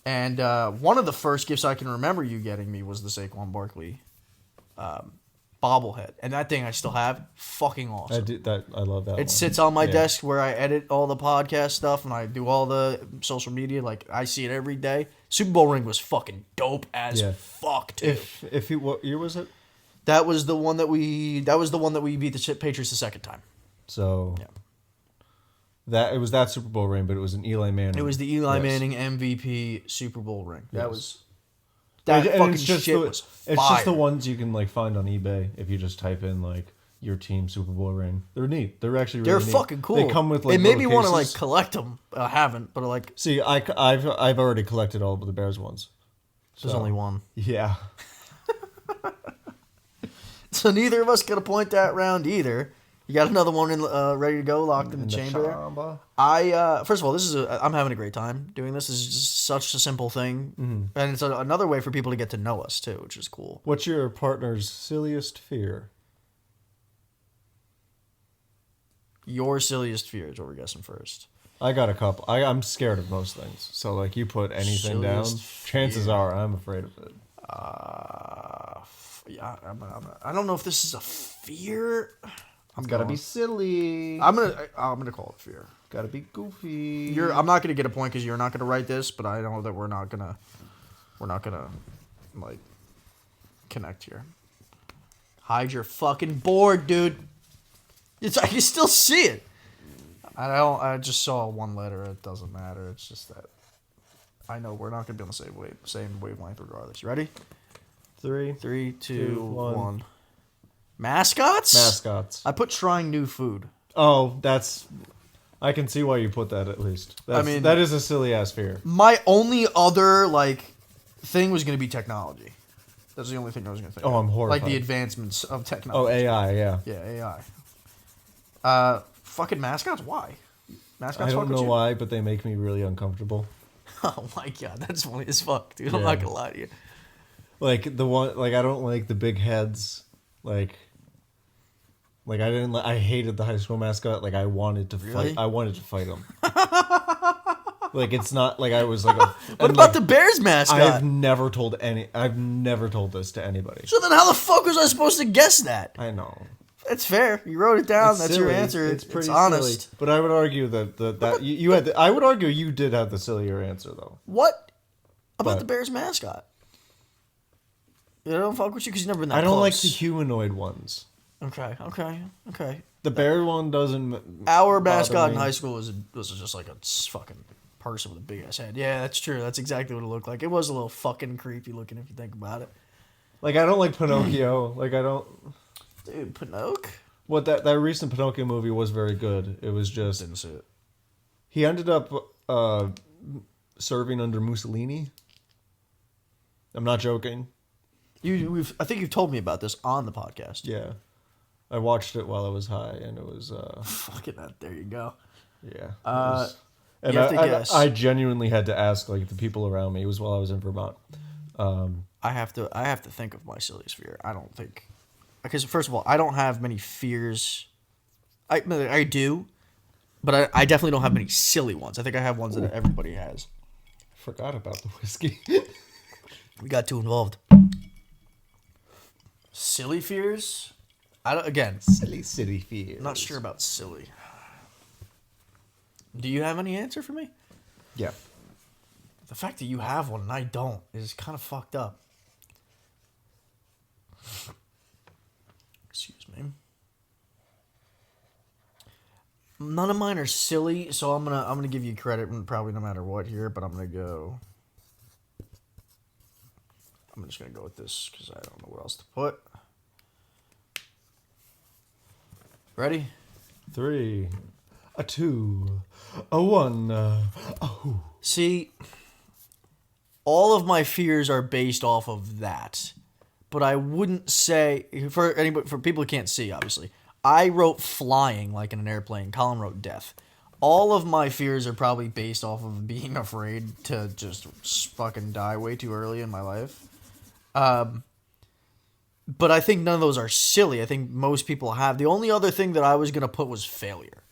And one of the first gifts I can remember you getting me was the Saquon Barkley bobblehead, and that thing I still have. Fucking awesome. I love that. It sits on my desk where I edit all the podcast stuff and I do all the social media. Like I see it every day. Super Bowl ring was fucking dope as fuck too. What year was it? That was the one that we beat the Patriots the second time. So it was that Super Bowl ring, but it was an Eli Manning. It was the Eli Manning MVP Super Bowl ring. That was fucking shit was fire. It's just the ones you can like find on eBay if you just type in like your team Super Bowl ring. They're neat. They're actually really neat. Fucking cool. They come with like it made me want to like collect them. I haven't, but like see, I've already collected all of the Bears ones. There's only one. Yeah. So neither of us got a point that round either. You got another one ready to go, locked in the chamber there. First of all, I'm having a great time doing this. This is just such a simple thing, and it's another way for people to get to know us too, which is cool. What's your partner's silliest fear? Your silliest fear is what we're guessing first. I got a couple. I'm scared of most things. So like you put anything down, chances are I'm afraid of it. Yeah, I don't know if this is a fear. It's gotta be silly. I'm gonna call it fear. Gotta be goofy. I'm not gonna get a point because you're not gonna write this, but I know that we're not gonna like connect here. Hide your fucking board, dude. I can still see it. I just saw one letter. It doesn't matter. It's just that I know we're not gonna be on the same wavelength regardless. You ready? 3, 2, 1. Mascots? I put trying new food. Oh, I can see why you put that at least. That is a silly ass fear. My only other thing was going to be technology. That's the only thing I was going to think. Oh, I'm horrified. Like the advancements of technology. Oh, AI, yeah. Yeah, AI. Fucking mascots? Why? Mascots? I don't know why, but they make me really uncomfortable. Oh my god, that's funny as fuck, dude. I'm not gonna lie to you. Like the one, I don't like the big heads. I hated the high school mascot. Like I wanted to fight. I wanted to fight him. It's not like I was like. What about the Bears mascot? I've never told this to anybody. So then, how the fuck was I supposed to guess that? I know. That's fair. You wrote it down. That's silly. Your answer. It's pretty honest. Silly. But I would argue that you had. I would argue you did have the sillier answer though. What about the Bears mascot? I don't fuck with you because you've never been that close. I don't like the humanoid ones. Okay. The bear one doesn't. Our mascot in high school was just like a fucking person with a big ass head. Yeah, that's true. That's exactly what it looked like. It was a little fucking creepy looking if you think about it. Like I don't like Pinocchio. I don't. Dude, Pinocchio. What that recent Pinocchio movie was very good. It was just. Didn't see it. He ended up serving under Mussolini. I'm not joking. I think you've told me about this on the podcast. Yeah. I watched it while I was high, and it was... Fucking that. There you go. Yeah. You have to guess. I genuinely had to ask the people around me. It was while I was in Vermont. I have to think of my silliest fear. I don't think... Because, first of all, I don't have many fears. I do, but I definitely don't have many silly ones. I think I have ones that everybody has. I forgot about the whiskey. We got too involved. Silly fears? Silly fears. I'm not sure about silly. Do you have any answer for me? Yeah. The fact that you have one and I don't is kind of fucked up. Excuse me. None of mine are silly, so I'm gonna give you credit probably no matter what here, but I'm just gonna go with this because I don't know what else to put. Ready? 3, a 2, a 1, a who. See, all of my fears are based off of that, but I wouldn't say for people who can't see. Obviously, I wrote flying like in an airplane. Colin wrote death. All of my fears are probably based off of being afraid to just fucking die way too early in my life. But I think none of those are silly. I think most people have. The only other thing that I was going to put was failure.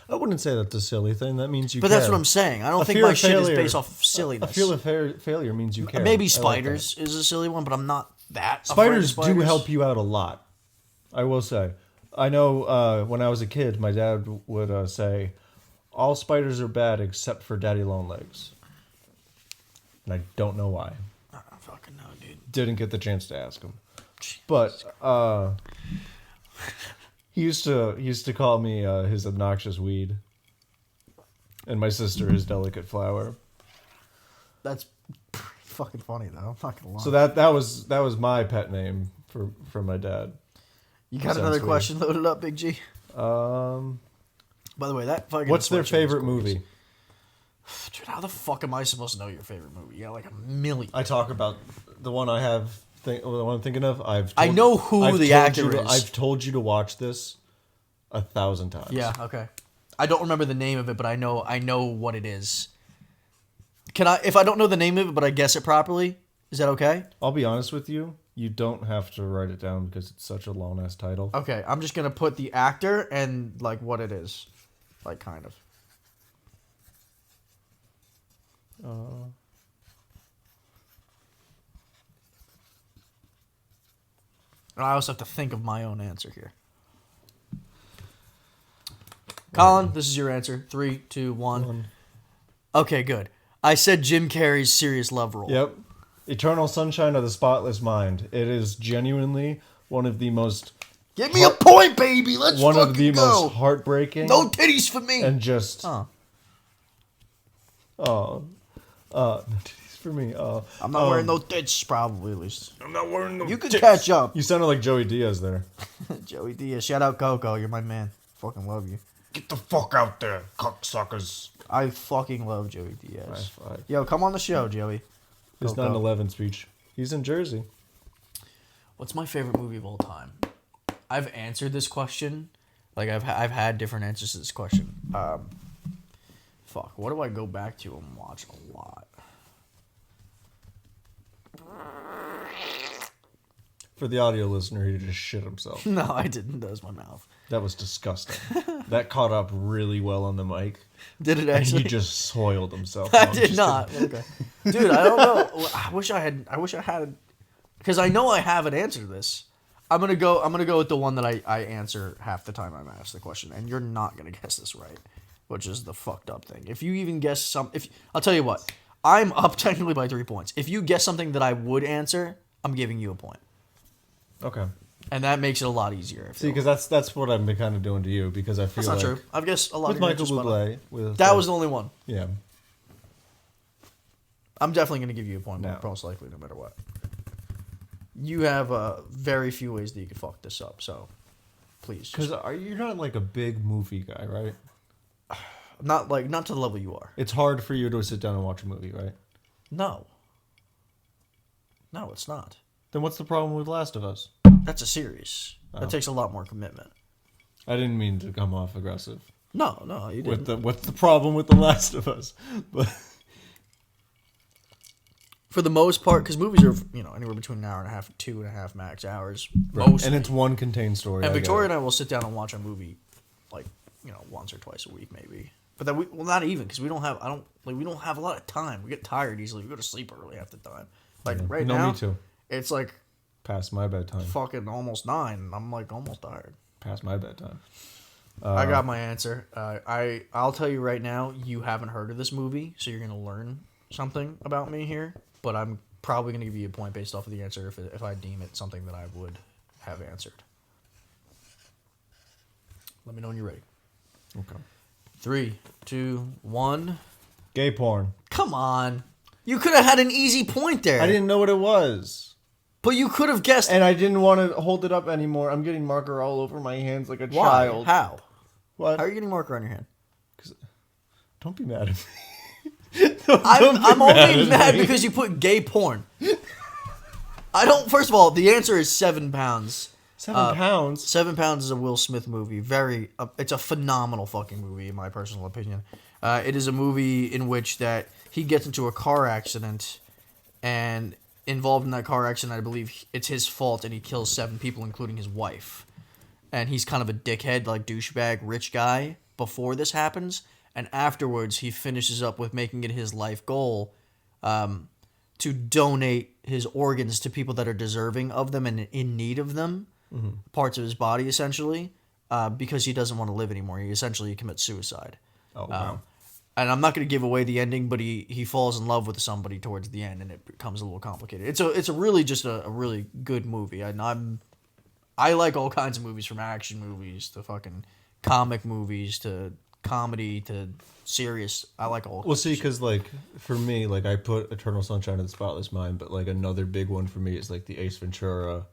I wouldn't say that's a silly thing. That means you care. But that's what I'm saying. I don't think my shit is based off of silliness. A fear of failure means you care. Maybe spiders is a silly one, but I'm not that. Spiders do help you out a lot. I will say. I know when I was a kid, my dad would say, all spiders are bad except for daddy long legs. And I don't know why. I don't fucking know, dude. Didn't get the chance to ask him. Jesus. But he used to call me his obnoxious weed. And my sister his delicate flower. That's fucking funny though. I'm not gonna lie. So that was my pet name for my dad. You got another question loaded up, Big G? By the way, that fucking. What's their favorite movie? Dude, how the fuck am I supposed to know your favorite movie? You got like a million. I talk about the one I have. The one I'm thinking of. I know who the actor is. I've told you to watch this 1,000 times. Yeah. Okay. I don't remember the name of it, but I know what it is. Can I? If I don't know the name of it, but I guess it properly, is that okay? I'll be honest with you. You don't have to write it down because it's such a long ass title. Okay, I'm just gonna put the actor and like what it is, like kind of. I also have to think of my own answer here. Colin, this is your answer. 3, 2, 1. Okay, good. I said Jim Carrey's Serious Love role. Yep. Eternal Sunshine of the Spotless Mind. It is genuinely one of the most... Give me a point, baby! Let's fucking go! One of the most heartbreaking... No titties for me! And just... no titties for me. I'm not wearing no tits, probably, at least. I'm not wearing no You can catch up. You sounded like Joey Diaz there. Joey Diaz. Shout out Coco. You're my man. Fucking love you. Get the fuck out there, cocksuckers. I fucking love Joey Diaz. High five. Yo, come on the show, Joey. His 9/11 speech. He's in Jersey. What's my favorite movie of all time? I've answered this question. Like I've had different answers to this question. Fuck. What do I go back to and watch a lot? For the audio listener, he just shit himself. No, I didn't. That was my mouth. That was disgusting. That caught up really well on the mic. Did it actually? And he just soiled himself. I did not. Okay. Dude, I don't know. I wish I had, because I know I have an answer to this. I'm gonna go with the one that I answer half the time I'm asked the question, and you're not gonna guess this right, which is the fucked up thing. If you even guess I'll tell you what, I'm up technically by 3 points. If you guess something that I would answer, I'm giving you a point. Okay. And that makes it a lot easier. See, because that's what I've been kind of doing to you, because I feel that's not true. I've guessed a lot with of your Michael answers, Bublé. That was the only one. Yeah. I'm definitely going to give you a point, most likely, no matter what. You have very few ways that you could fuck this up, so please. Because you're not like a big movie guy, right? Not to the level you are. It's hard for you to sit down and watch a movie, right? No, it's not. Then what's the problem with Last of Us? That's a series. That takes a lot more commitment. I didn't mean to come off aggressive. No, you didn't. What's the problem with The Last of Us? But for the most part, because movies are anywhere between an hour and a half, 2.5 max hours. Right. Mostly. And it's one contained story. And Victoria and I will sit down and watch a movie, like once or twice a week, maybe. But then not even, because we don't have a lot of time. We get tired easily. We go to sleep early half the time. Like right now, me too. It's like past my bedtime. Fucking almost 9. And I'm like almost tired. Past my bedtime. I got my answer. I'll tell you right now, you haven't heard of this movie, so you're gonna learn something about me here. But I'm probably gonna give you a point based off of the answer if I deem it something that I would have answered. Let me know when you're ready. Okay. 3, 2, 1. Gay porn. Come on. You could have had an easy point there. I didn't know what it was. But you could have guessed. And I didn't want to hold it up anymore. I'm getting marker all over my hands like a child. How? What? How are you getting marker on your hand? Don't be mad at me. I'm only mad because you put gay porn. First of all, the answer is 7 pounds. 7 pounds? 7 pounds is a Will Smith movie. It's a phenomenal fucking movie, in my personal opinion. It is a movie in which that he gets into a car accident, and involved in that car accident, I believe it's his fault, and he kills 7 people, including his wife. And he's kind of a dickhead, like douchebag, rich guy before this happens. And afterwards, he finishes up with making it his life goal to donate his organs to people that are deserving of them and in need of them, parts of his body essentially, because he doesn't want to live anymore. He essentially commits suicide. Oh wow. And I'm not going to give away the ending, but he falls in love with somebody towards the end, and it becomes a little complicated. It's a really just a really good movie. I like all kinds of movies, from action movies to fucking comic movies to comedy to serious. I like all. Well, see, because like for me, like I put Eternal Sunshine of the Spotless Mind, but like another big one for me is like the Ace Ventura,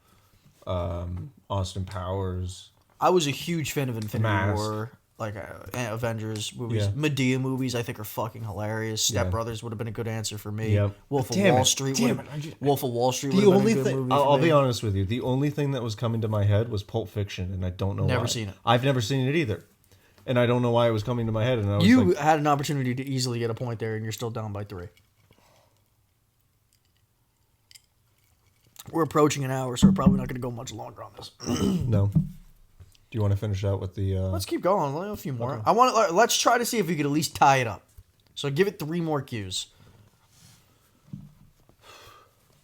Austin Powers. I was a huge fan of Infinity Mask. War, like Avengers movies. Yeah. Medea movies I think are fucking hilarious. Step Yeah. Brothers would have been a good answer for me. Yep. Wolf of Damn Wall it. Street. Damn Wolf of Wall Street. The would have only been a good thing movie for I'll me. be honest with you, the only thing that was coming to my head was Pulp Fiction, and I don't know why. Never seen it. I've never seen it either, and I don't know why it was coming to my head. And I was You like, had an opportunity to easily get a point there, and you're still down by 3. We're approaching an hour, so we're probably not going to go much longer on this. no. Do you want to finish out with the? Let's keep going. A few more. Okay. Let's try to see if we could at least tie it up. So give it 3 more cues.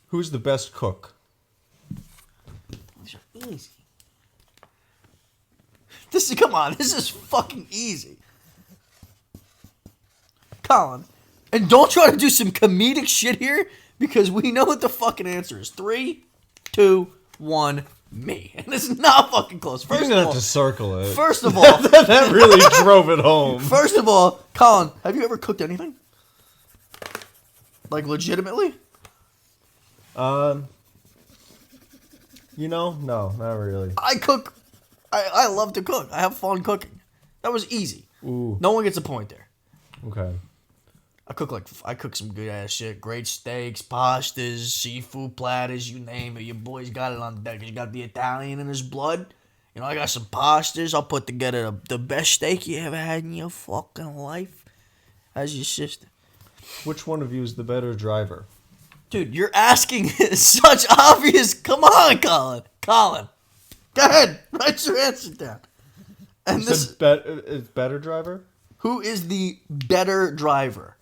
Who's the best cook? These are easy. Come on, this is fucking easy. Colin, and don't try to do some comedic shit here, because we know what the fucking answer is. 3, 2, 1, me. And it's not fucking close. You're gonna have to circle it. First of all, that really drove it home. First of all, Colin, have you ever cooked anything? Like legitimately? No, not really. I cook. I love to cook. I have fun cooking. That was easy. Ooh. No one gets a point there. Okay. I cook some good ass shit. Great steaks, pastas, seafood platters, you name it. Your boy's got it on deck. He's got the Italian in his blood. You know, I got some pastas. I'll put together the best steak you ever had in your fucking life. How's your sister? Which one of you is the better driver? Dude, you're asking such obvious. Come on, Colin. Colin, go ahead. Write your answer down. And You said is better driver? Who is the better driver?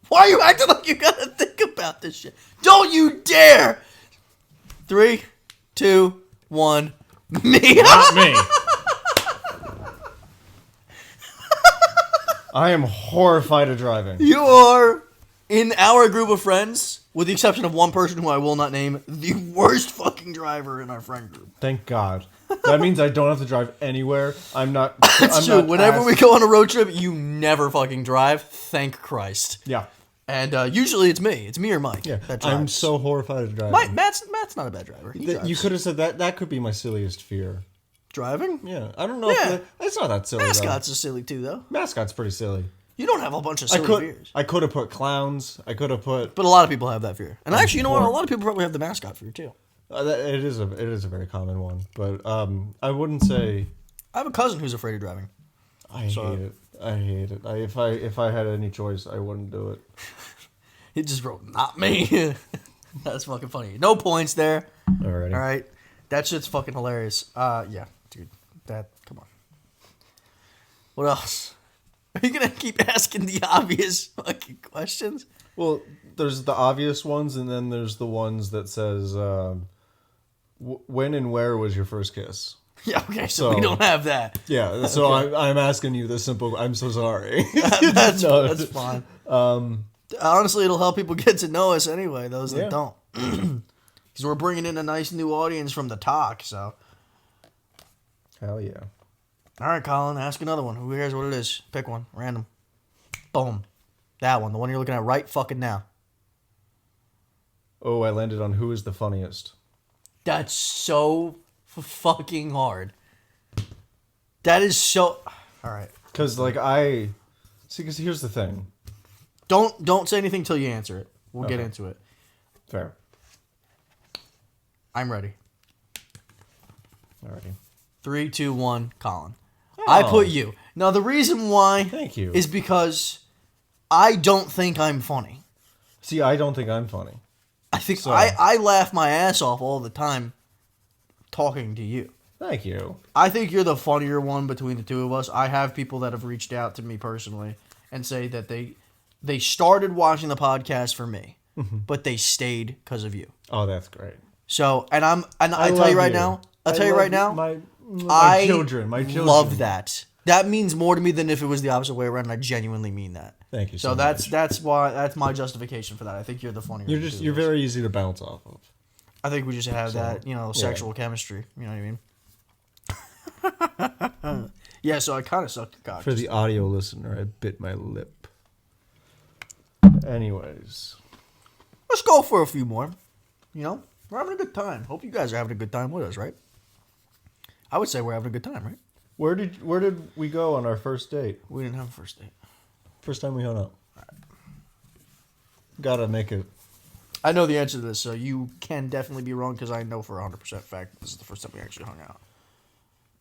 Why are you acting like you gotta think about this shit? Don't you dare! 3, 2, 1, me. Not me. I am horrified of driving. You are, in our group of friends, with the exception of one person who I will not name, the worst fucking driver in our friend group. Thank God. That means I don't have to drive anywhere. I'm not. That's true. Whenever we go on a road trip, you never fucking drive. Thank Christ. Yeah. And usually it's me. It's me or Mike. Yeah. That drives. I'm so horrified of driving. Matt's not a bad driver. He drives. You could have said that. That could be my silliest fear. Driving? Yeah. I don't know. Yeah. If it's not that silly. Mascots are silly too, though. Mascot's pretty silly. You don't have a bunch of silly fears. I could have put clowns. I could have put. But a lot of people have that fear. And actually, you know what? A lot of people probably have the mascot fear too. It is a very common one, but I wouldn't say. I have a cousin who's afraid of driving. I hate it. I hate it. If I had any choice, I wouldn't do it. He just wrote, "Not me." That's fucking funny. No points there. Alrighty. All right, that shit's fucking hilarious. Yeah, dude. Come on. What else? Are you gonna keep asking the obvious fucking questions? Well, there's the obvious ones, and then there's the ones that says, when and where was your first kiss? Yeah, okay, so we don't have that. Yeah, so okay. I'm asking you the simple. I'm so sorry. That's fine. Honestly, it'll help people get to know us anyway. Those that don't, because we're bringing in a nice new audience from the talk. So, hell yeah. All right, Colin, ask another one. Who cares what it is? Pick one, random. Boom, that one, the one you're looking at right fucking now. Oh, I landed on who is the funniest. That's so fucking hard. That is so. All right. Because because here's the thing. Don't say anything till you answer it. We'll get into it. Fair. I'm ready. Alrighty. 3, 2, 1, Colin. Oh. I put you. Now the reason why. Thank you. Is because I don't think I'm funny. See, I don't think I'm funny. I think I laugh my ass off all the time talking to you. Thank you. I think you're the funnier one between the two of us. I have people that have reached out to me personally and say that they started watching the podcast for me. but they stayed because of you. Oh, that's great. So, and I tell you right now, my children love that. That means more to me than if it was the opposite way around. And I genuinely mean that. Thank you. So much. that's my justification for that. I think you're the funnier. You're very easy to bounce off of. I think we just have that, sexual chemistry. You know what I mean? Yeah. So I kind of sucked your cock. For the audio listener, I bit my lip. Anyways, let's go for a few more. We're having a good time. Hope you guys are having a good time with us, right? I would say we're having a good time, right? Where did we go on our first date? We didn't have a first date. First time we hung out. Right. Gotta make it. I know the answer to this, so you can definitely be wrong because I know for 100% fact this is the first time we actually hung out.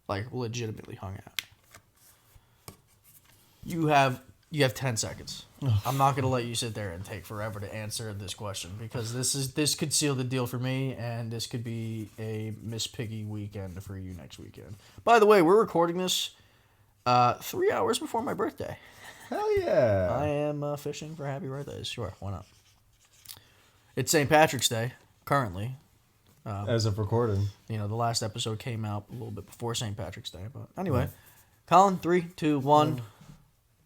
Like, legitimately hung out. You have 10 seconds. I'm not gonna let you sit there and take forever to answer this question because this could seal the deal for me, and this could be a Miss Piggy weekend for you next weekend. By the way, we're recording this 3 hours before my birthday. Hell yeah! I am fishing for happy birthdays. Sure, why not? It's St. Patrick's Day currently. As of recording, the last episode came out a little bit before St. Patrick's Day, but anyway, Colin, 3, 2, 1.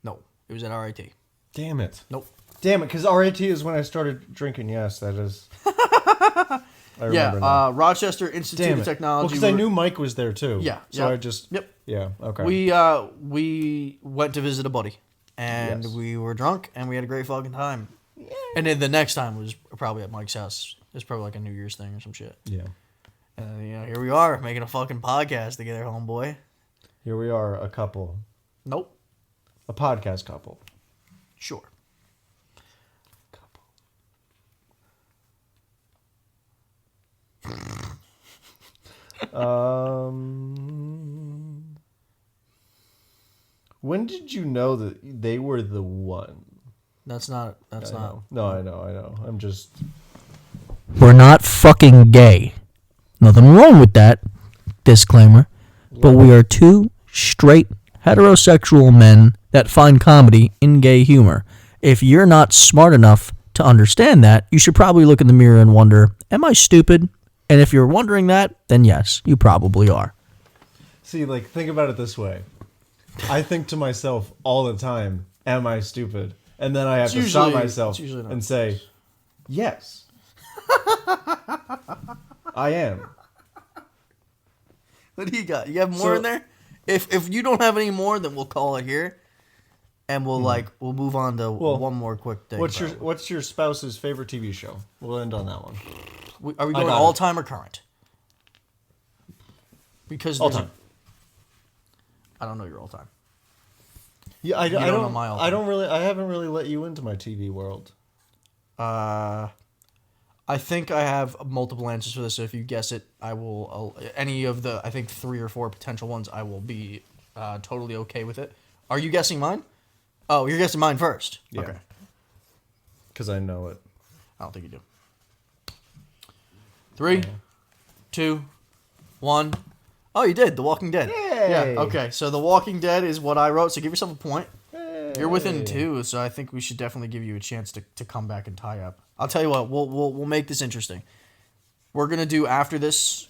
No, it was at RIT. Damn it. Nope. Damn it, because RIT is when I started drinking. Yes, that is. I remember now. Rochester Institute of Technology. Well, because I knew Mike was there too. Yeah. So I just. Yep. Yeah. Okay. We went to visit a buddy, and we were drunk, and we had a great fucking time. Yeah. And then the next time was probably at Mike's house. It was probably like a New Year's thing or some shit. Yeah. And here we are making a fucking podcast together, homeboy. Here we are, a couple. Nope. A podcast couple. Sure. When did you know that they were the one? That's not. No, I know. I'm just. We're not fucking gay. Nothing wrong with that. Disclaimer. But we are two straight heterosexual men that find comedy in gay humor. If you're not smart enough to understand that, you should probably look in the mirror and wonder, am I stupid? And if you're wondering that, then yes, you probably are. See, think about it this way. I think to myself all the time, am I stupid? And then I have to stop myself and say, yes. I am. What do you got? You have more in there? If you don't have any more, then we'll call it here. And we'll move on to one more quick thing. What's your spouse's favorite TV show? We'll end on that one. Are we going all time or current? Because all time. I don't know your all time. Yeah, I don't know my all time. I haven't really let you into my TV world. I think I have multiple answers for this. So if you guess it, I will. Any of the 3 or 4 potential ones, I will be totally okay with it. Are you guessing mine? Oh, you're guessing mine first. Yeah. Okay. Because I know it. I don't think you do. 3, 2, 1. Oh, you did. The Walking Dead. Yay! Yeah. Okay. So The Walking Dead is what I wrote. So give yourself a point. Hey. You're within 2, so I think we should definitely give you a chance to come back and tie up. I'll tell you what. We'll make this interesting. We're gonna do after this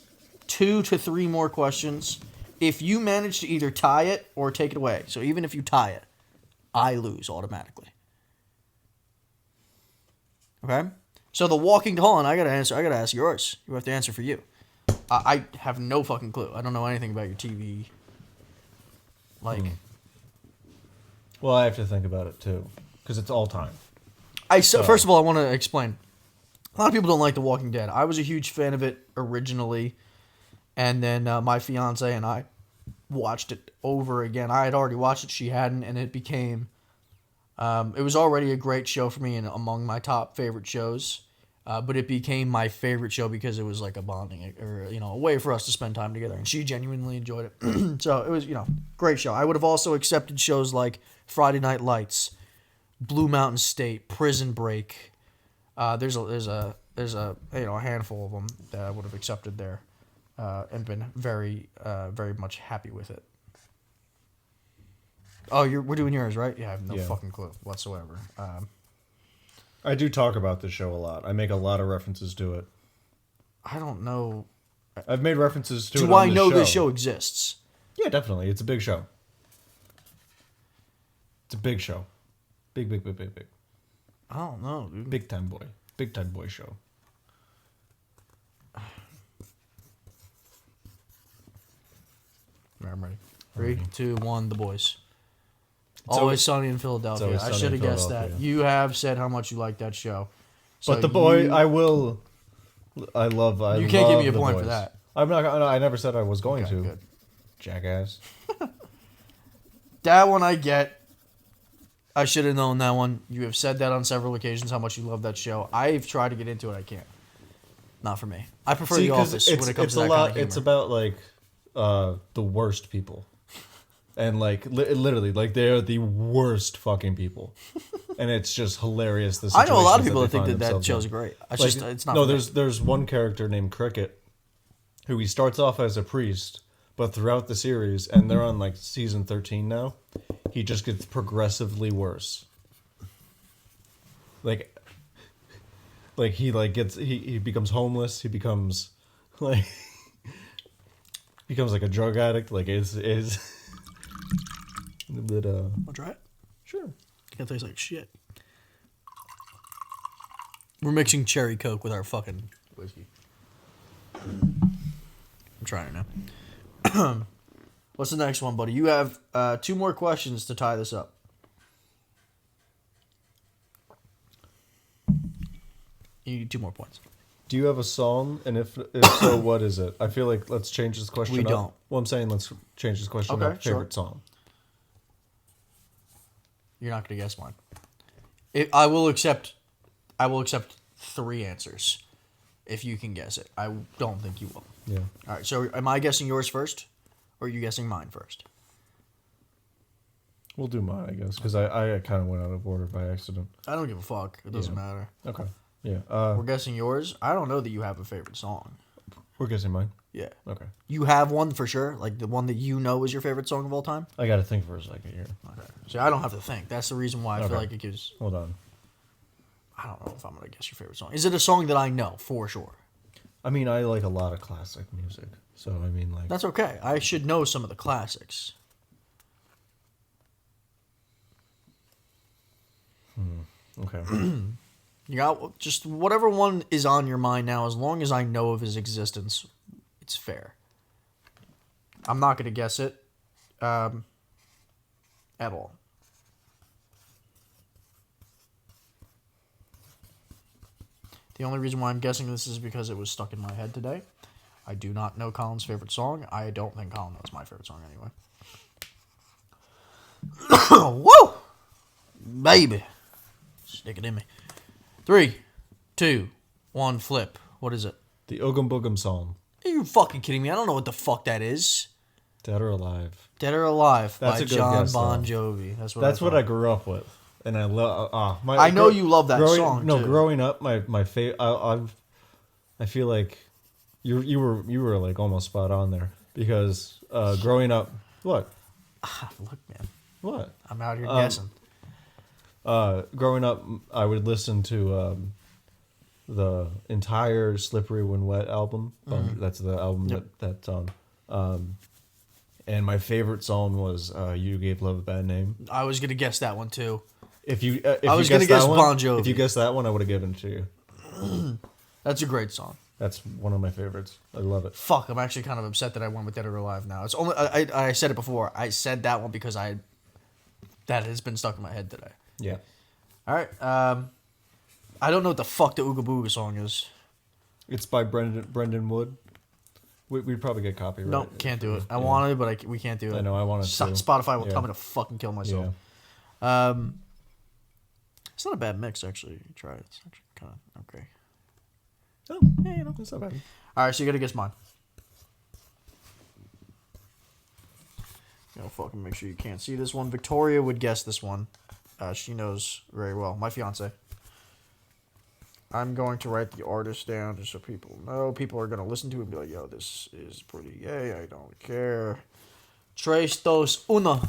2 to 3 more questions. If you manage to either tie it or take it away, so even if you tie it, I lose automatically. Okay. So The Walking Dead. Hold on. I gotta answer. I gotta ask yours. You have to answer for you. I have no fucking clue. I don't know anything about your TV. Well, I have to think about it too, because it's all time. First of all, I want to explain. A lot of people don't like The Walking Dead. I was a huge fan of it originally, and then my fiance and I watched it over again. I had already watched it; she hadn't, and it became. It was already a great show for me and among my top favorite shows. But it became my favorite show because it was like a bonding or a way for us to spend time together, and she genuinely enjoyed it. So it was great show. I would have also accepted shows like Friday Night Lights, Blue Mountain State, Prison Break. There's a handful of them that I would have accepted there, and been very very much happy with it. Oh, we're doing yours, right? Yeah, I have no fucking clue whatsoever. I do talk about this show a lot. I make a lot of references to it. I don't know. I've made references to it. Do I know this show exists? Yeah, definitely. It's a big show. It's a big show. Big. I don't know, dude. Big time boy. Big time boy show. I'm ready. 3, 2, 1, The Boys. Always Sunny in Philadelphia. I should have guessed that. You have said how much you like that show. So but I will. I love. You can't give me a point for that. I'm not. I never said I was going to. Good. Jackass. That one I get. I should have known that one. You have said that on several occasions how much you love that show. I've tried to get into it. I can't. Not for me. I prefer The Office when it comes to that kind of humor. It's about like the worst people. And like literally, like they are the worst fucking people, and it's just hilarious. I know a lot of people that think that show's great. It's not. No, there's one character named Cricket, who he starts off as a priest, but throughout the series, and they're on like season 13 now, he just gets progressively worse. Like he becomes homeless. He becomes like a drug addict. Like is. But I'll try it. Sure. It's gonna taste like shit. We're mixing cherry Coke with our fucking whiskey. I'm trying it now. What's the next one, buddy? You have 2 more questions to tie this up. You need 2 more points. Do you have a song? And if so, what is it? I feel like let's change this question up. We don't. Well, I'm saying let's change this question up. Favorite song. You're not going to guess mine. I will accept 3 answers if you can guess it. I don't think you will. Yeah. All right, so am I guessing yours first, or are you guessing mine first? We'll do mine, I guess, because I kind of went out of order by accident. I don't give a fuck. It doesn't matter. Okay. Yeah. We're guessing yours. I don't know that you have a favorite song. We're guessing mine? Yeah. Okay. You have one for sure? Like the one that you know is your favorite song of all time? I got to think for a second here. Okay. See, I don't have to think. That's the reason why I feel like it gives... Hold on. I don't know if I'm going to guess your favorite song. Is it a song that I know for sure? I mean, I like a lot of classic music. So, I mean, like... That's okay. I should know some of the classics. Okay. You got just whatever one is on your mind now, as long as I know of his existence, it's fair. I'm not going to guess it at all. The only reason why I'm guessing this is because it was stuck in my head today. I do not know Colin's favorite song. I don't think Colin knows my favorite song anyway. Woo! Baby. Stick it in me. 3, 2, 1, flip. What is it? The Oogum Boogum song. Are you fucking kidding me? I don't know what the fuck that is. Dead or Alive. Dead or Alive That's by a good John guess, Bon though. Jovi. That's what I grew up with. And I love... I know you love that song, No, too. growing up, my favorite... I feel like you were like almost spot on there. Because growing up... What? Look, man. What? I'm out here guessing. Growing up, I would listen to the entire Slippery When Wet album. That's the album that's on. And my favorite song was You Gave Love a Bad Name. I was going to guess that one, too. I was going to guess Bon Jovi. If you guessed that one, I would have given it to you. That's a great song. That's one of my favorites. I love it. Fuck, I'm actually kind of upset that I went with Dead or Alive now. It's only I said it before. I said that one because that has been stuck in my head today. Yeah. All right. I don't know what the fuck the Ooga Booga song is. It's by Brendan Wood. We'd probably get copyright. No, can't do it. I wanted, but we can't do it. I know, I wanted to. Spotify will tell me to fucking kill myself. Yeah. It's not a bad mix, actually. Try it. It's actually kind of okay. Oh, yeah, you know, it's not bad. All right, so you got to guess mine. Fucking make sure you can't see this one. Victoria would guess this one. She knows very well. My fiance. I'm going to write the artist down just so people know. People are going to listen to it and be like, yo, this is pretty gay. I don't care. Tres, dos, uno.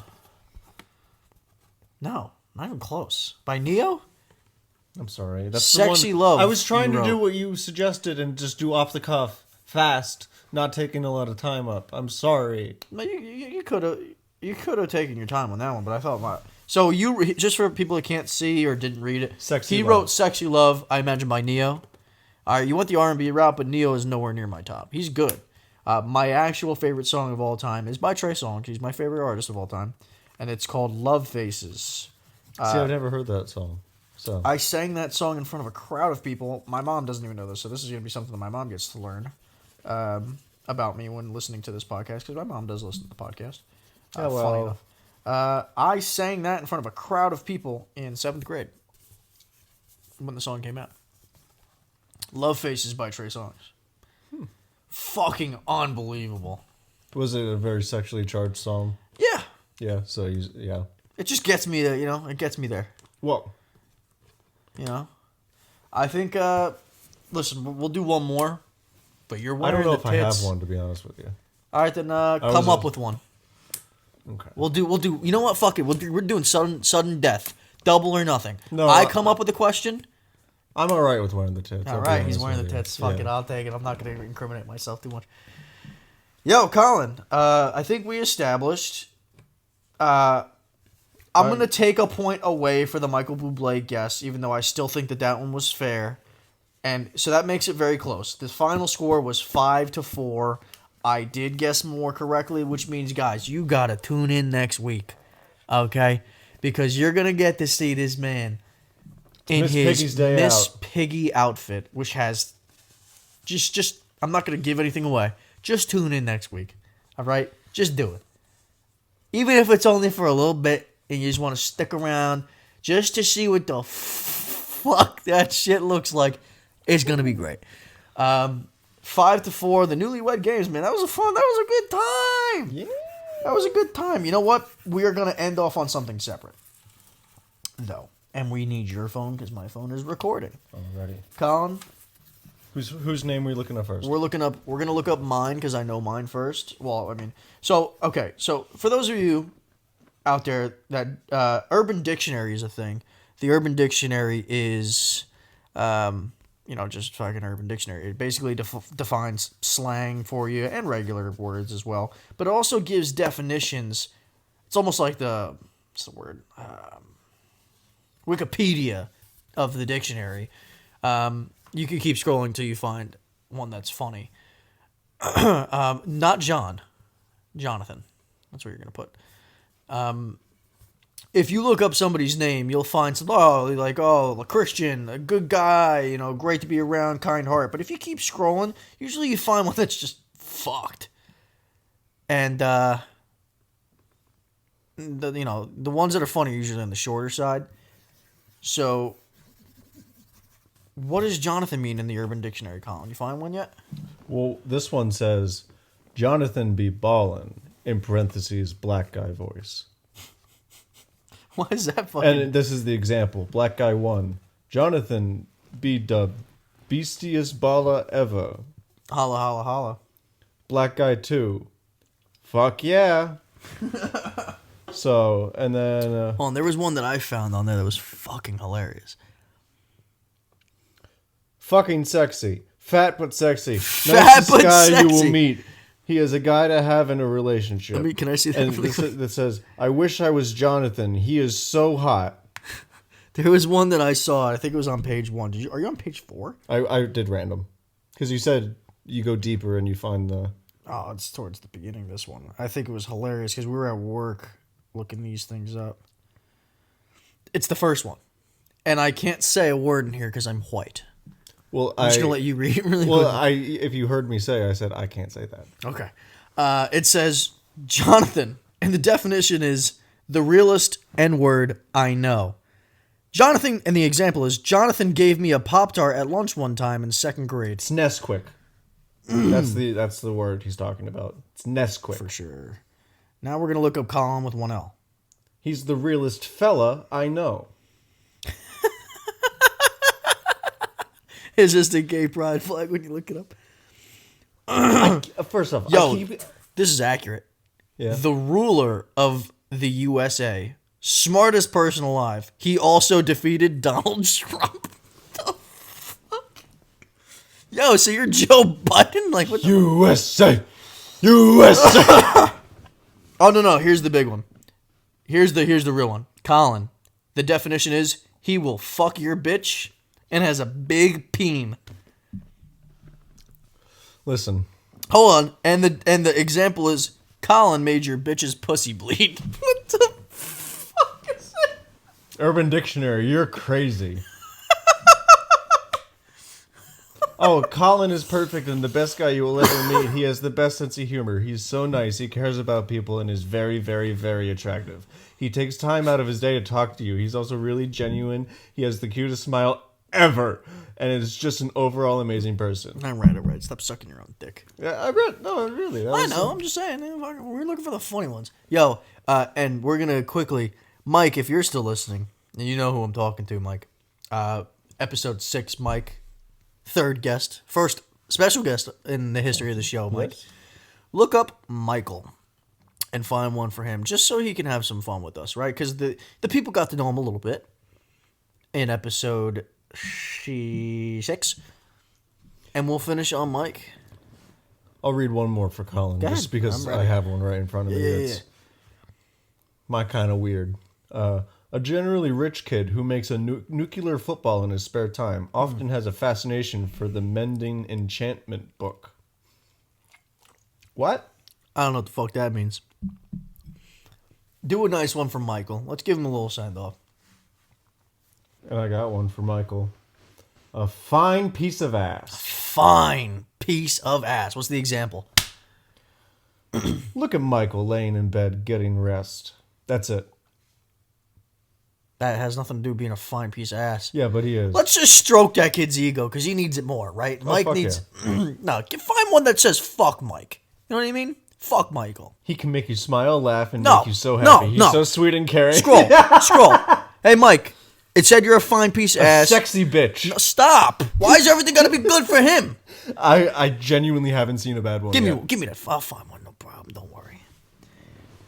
No, not even close. By Neo? I'm sorry. That's Sexy the one. Love. I was trying to wrote. do what you suggested and just do off the cuff, fast, not taking a lot of time up. I'm sorry. You could have taken your time on that one, but I thought so just for people that can't see or didn't read it, Sexy he Love. wrote "Sexy Love," I imagine by Neo. All right, you went the R&B route, but Neo is nowhere near my top. He's good. My actual favorite song of all time is by Trey Songz. He's my favorite artist of all time, and it's called "Love Faces." See, I've never heard that song. So I sang that song in front of a crowd of people. My mom doesn't even know this, so this is going to be something that my mom gets to learn about me when listening to this podcast, because my mom does listen to the podcast. Funny enough. I sang that in front of a crowd of people in 7th grade when the song came out. Love Faces by Trey Songz. Fucking unbelievable. Was it a very sexually charged song? Yeah. Yeah, so yeah. It just gets me there, it gets me there. Well, I think, listen, we'll do one more, but you're I wearing don't know the if tits. I have one, to be honest with you. All right, then come up with one. Okay. We'll do. You know what? Fuck it. We're doing sudden death, double or nothing. No, I come up with a question. I'm all right with wearing the tits. All right, he's wearing the tits. Fuck it, I'll take it. I'm not going to incriminate myself too much. Yo, Colin. I think we established. I'm going to take a point away for the Michael Bublé guess, even though I still think that one was fair. And so that makes it very close. The final score was 5-4. I did guess more correctly, which means, guys, you got to tune in next week, okay? Because you're going to get to see this man in his Miss Piggy outfit, which has just I'm not going to give anything away. Just tune in next week, all right? Just do it. Even if it's only for a little bit and you just want to stick around just to see what the fuck that shit looks like, it's going to be great. 5-4, the Newlywed Games, man. That was a good time. Yeah. That was a good time. You know what? We are going to end off on something separate, though. And we need your phone because my phone is recording. Alrighty. Colin? Whose name are we looking at first? We're going to look up mine because I know mine first. Well, I mean, so for those of you out there that Urban Dictionary is a thing. The Urban Dictionary is just fucking Urban Dictionary. It basically defines slang for you and regular words as well. But it also gives definitions. It's almost like what's the word? Wikipedia of the dictionary. You can keep scrolling until you find one that's funny. Not John. Jonathan. That's what you're going to put. If you look up somebody's name, you'll find a Christian, a good guy, great to be around, kind heart. But if you keep scrolling, usually you find one that's just fucked. And the ones that are funny are usually on the shorter side. So, what does Jonathan mean in the Urban Dictionary, Colin? You find one yet? Well, this one says, Jonathan be ballin', in parentheses, black guy voice. Why is that fucking... And this is the example. Black guy 1. Jonathan be the beastiest baller ever. Holla, holla, holla. Black guy 2. Fuck yeah. So, and then... there was one that I found on there that was fucking hilarious. Fucking sexy. Fat but sexy. Fat Nicest but guy sexy. you will meet. He is a guy to have in a relationship. Can I see that? And that says, I wish I was Jonathan. He is so hot. There was one that I saw. I think it was on page 1. Are you on page 4? I did random. Because you said you go deeper and you find the... Oh, it's towards the beginning of this one. I think it was hilarious because we were at work looking these things up. It's the first one. And I can't say a word in here because I'm white. Well, I'm just going to let you read it really quick. Well, if you heard me say, I said, I can't say that. Okay. It says, Jonathan, and the definition is the realest N-word I know. Jonathan, and the example is, Jonathan gave me a Pop-Tart at lunch one time in 2nd grade. It's Nesquik. That's the word he's talking about. It's Nesquik. For sure. Now we're going to look up Colin with 1 L. He's the realest fella I know. It's just a gay pride flag when you look it up. First off, this is accurate. Yeah. The ruler of the USA Smartest person alive. He also defeated Donald Trump. The fuck? Yo, so you're Joe Biden? Like, what the USA! USA! Oh, no. Here's the big one. Here's the real one. Colin. The definition is, he will fuck your bitch and has a big peen. Listen. Hold on. And the example is, Colin made your bitch's pussy bleed. What the fuck is that? Urban Dictionary, you're crazy. Oh, Colin is perfect and the best guy you will ever meet. He has the best sense of humor. He's so nice. He cares about people and is very, very, very attractive. He takes time out of his day to talk to you. He's also really genuine. He has the cutest smile ever. And is just an overall amazing person. All right. Stop sucking your own dick. Yeah, I read. No, really. I know. I'm just saying. We're looking for the funny ones. Yo, and we're going to quickly... Mike, if you're still listening, and you know who I'm talking to, Mike. Episode 6, Mike. Third guest. First special guest in the history of the show, Mike. Yes. Look up Michael and find one for him, just so he can have some fun with us, right? Because the people got to know him a little bit in episode 6. And we'll finish on Mike. I'll read one more for Colin, Go just ahead. because I have one right in front of me. Yeah. My kind of weird. A generally rich kid who makes a nuclear football in his spare time often has a fascination for the Mending Enchantment book. What? I don't know what the fuck that means. Do a nice one for Michael. Let's give him a little send off. And I got one for Michael. A fine piece of ass. Fine piece of ass. What's the example? Look at Michael laying in bed getting rest. That's it. That has nothing to do with being a fine piece of ass. Yeah, but he is. Let's just stroke that kid's ego because he needs it more, right? Mike needs... No, find one that says fuck Mike. You know what I mean? Fuck Michael. He can make you smile, laugh, and make you so happy. He's so sweet and caring. Scroll. Hey, Mike. It said you're a fine piece of ass. Sexy bitch. No, stop. Why is everything got to be good for him? I genuinely haven't seen a bad one yet. Give me that. I'll find one. No problem. Don't worry.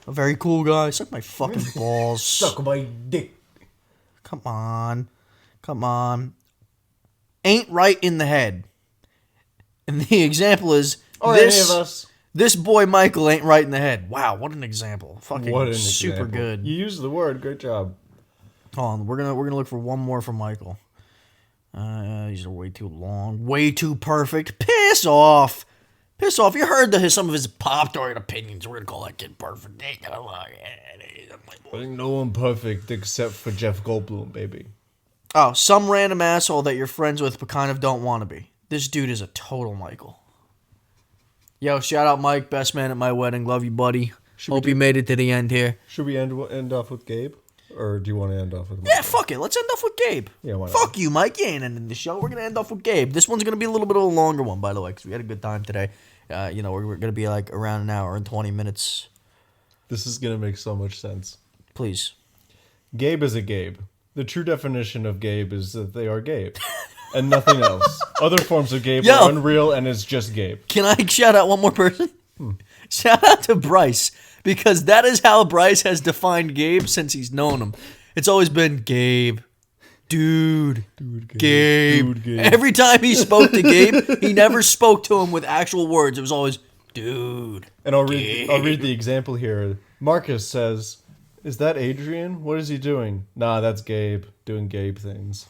A very cool guy. Suck my fucking balls. Suck my dick. Come on. Ain't right in the head. And the example is any of us. This boy Michael ain't right in the head. Wow, what an example. Fucking super example. good. You used the word. Great job. Hold on, we're gonna look for one more from Michael. These are way too long. Way too perfect. Piss off. You heard some of his pop-tart opinions. We're gonna call that kid perfect. Ain't no one perfect except for Jeff Goldblum, baby. Oh, some random asshole that you're friends with but kind of don't want to be. This dude is a total Michael. Yo, shout out Mike, best man at my wedding. Love you, buddy. Hope you made it to the end here. Should we end off with Gabe? Or do you want to end off with Mike? Yeah, fuck it. Let's end off with Gabe. Yeah, why not? Fuck you, Mike. You ain't ending the show. We're going to end off with Gabe. This one's going to be a little bit of a longer one, by the way, because we had a good time today. We're going to be like around an hour and 20 minutes. This is going to make so much sense. Please. Gabe is a Gabe. The true definition of Gabe is that they are Gabe. And nothing else. Other forms of Gabe are unreal and it's just Gabe. Can I shout out one more person? Shout out to Bryce. Because that is how Bryce has defined Gabe since he's known him. It's always been Gabe. Dude Gabe. Dude, Gabe. Every time he spoke to Gabe, he never spoke to him with actual words. It was always, dude. And I'll read the example here. Marcus says, "Is that Adrian? What is he doing?" Nah, that's Gabe doing Gabe things.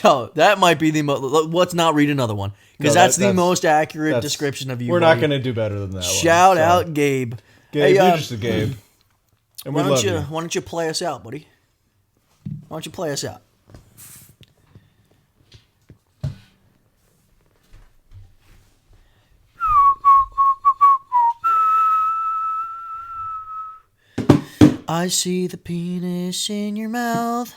Yo, that might be the most... Let's not read another one. Because that's the most accurate description of you. We're not going to do better than that Shout out Gabe. Gabe, you're just a Gabe. And we love you. Why don't you play us out, buddy? Why don't you play us out? I see the penis in your mouth.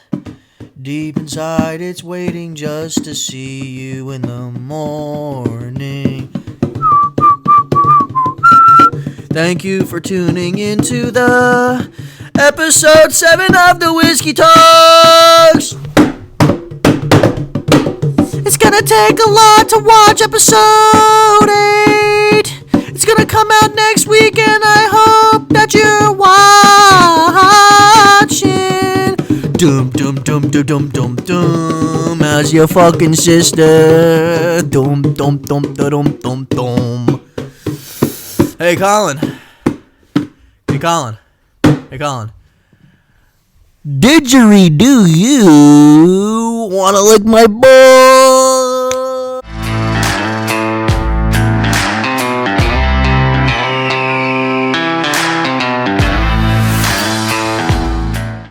Deep inside it's waiting just to see you in the morning. Thank you for tuning into the episode 7 of the Whiskey Talks. It's gonna take a lot to watch episode 8. It's gonna come out next week and I hope that you're watching. Dum dum dum dum dum dum dum. How's your fucking sister? Dum dum dum dum dum dum. Hey Colin. Hey Colin. Hey Colin. Didgeridoo, you wanna lick my balls?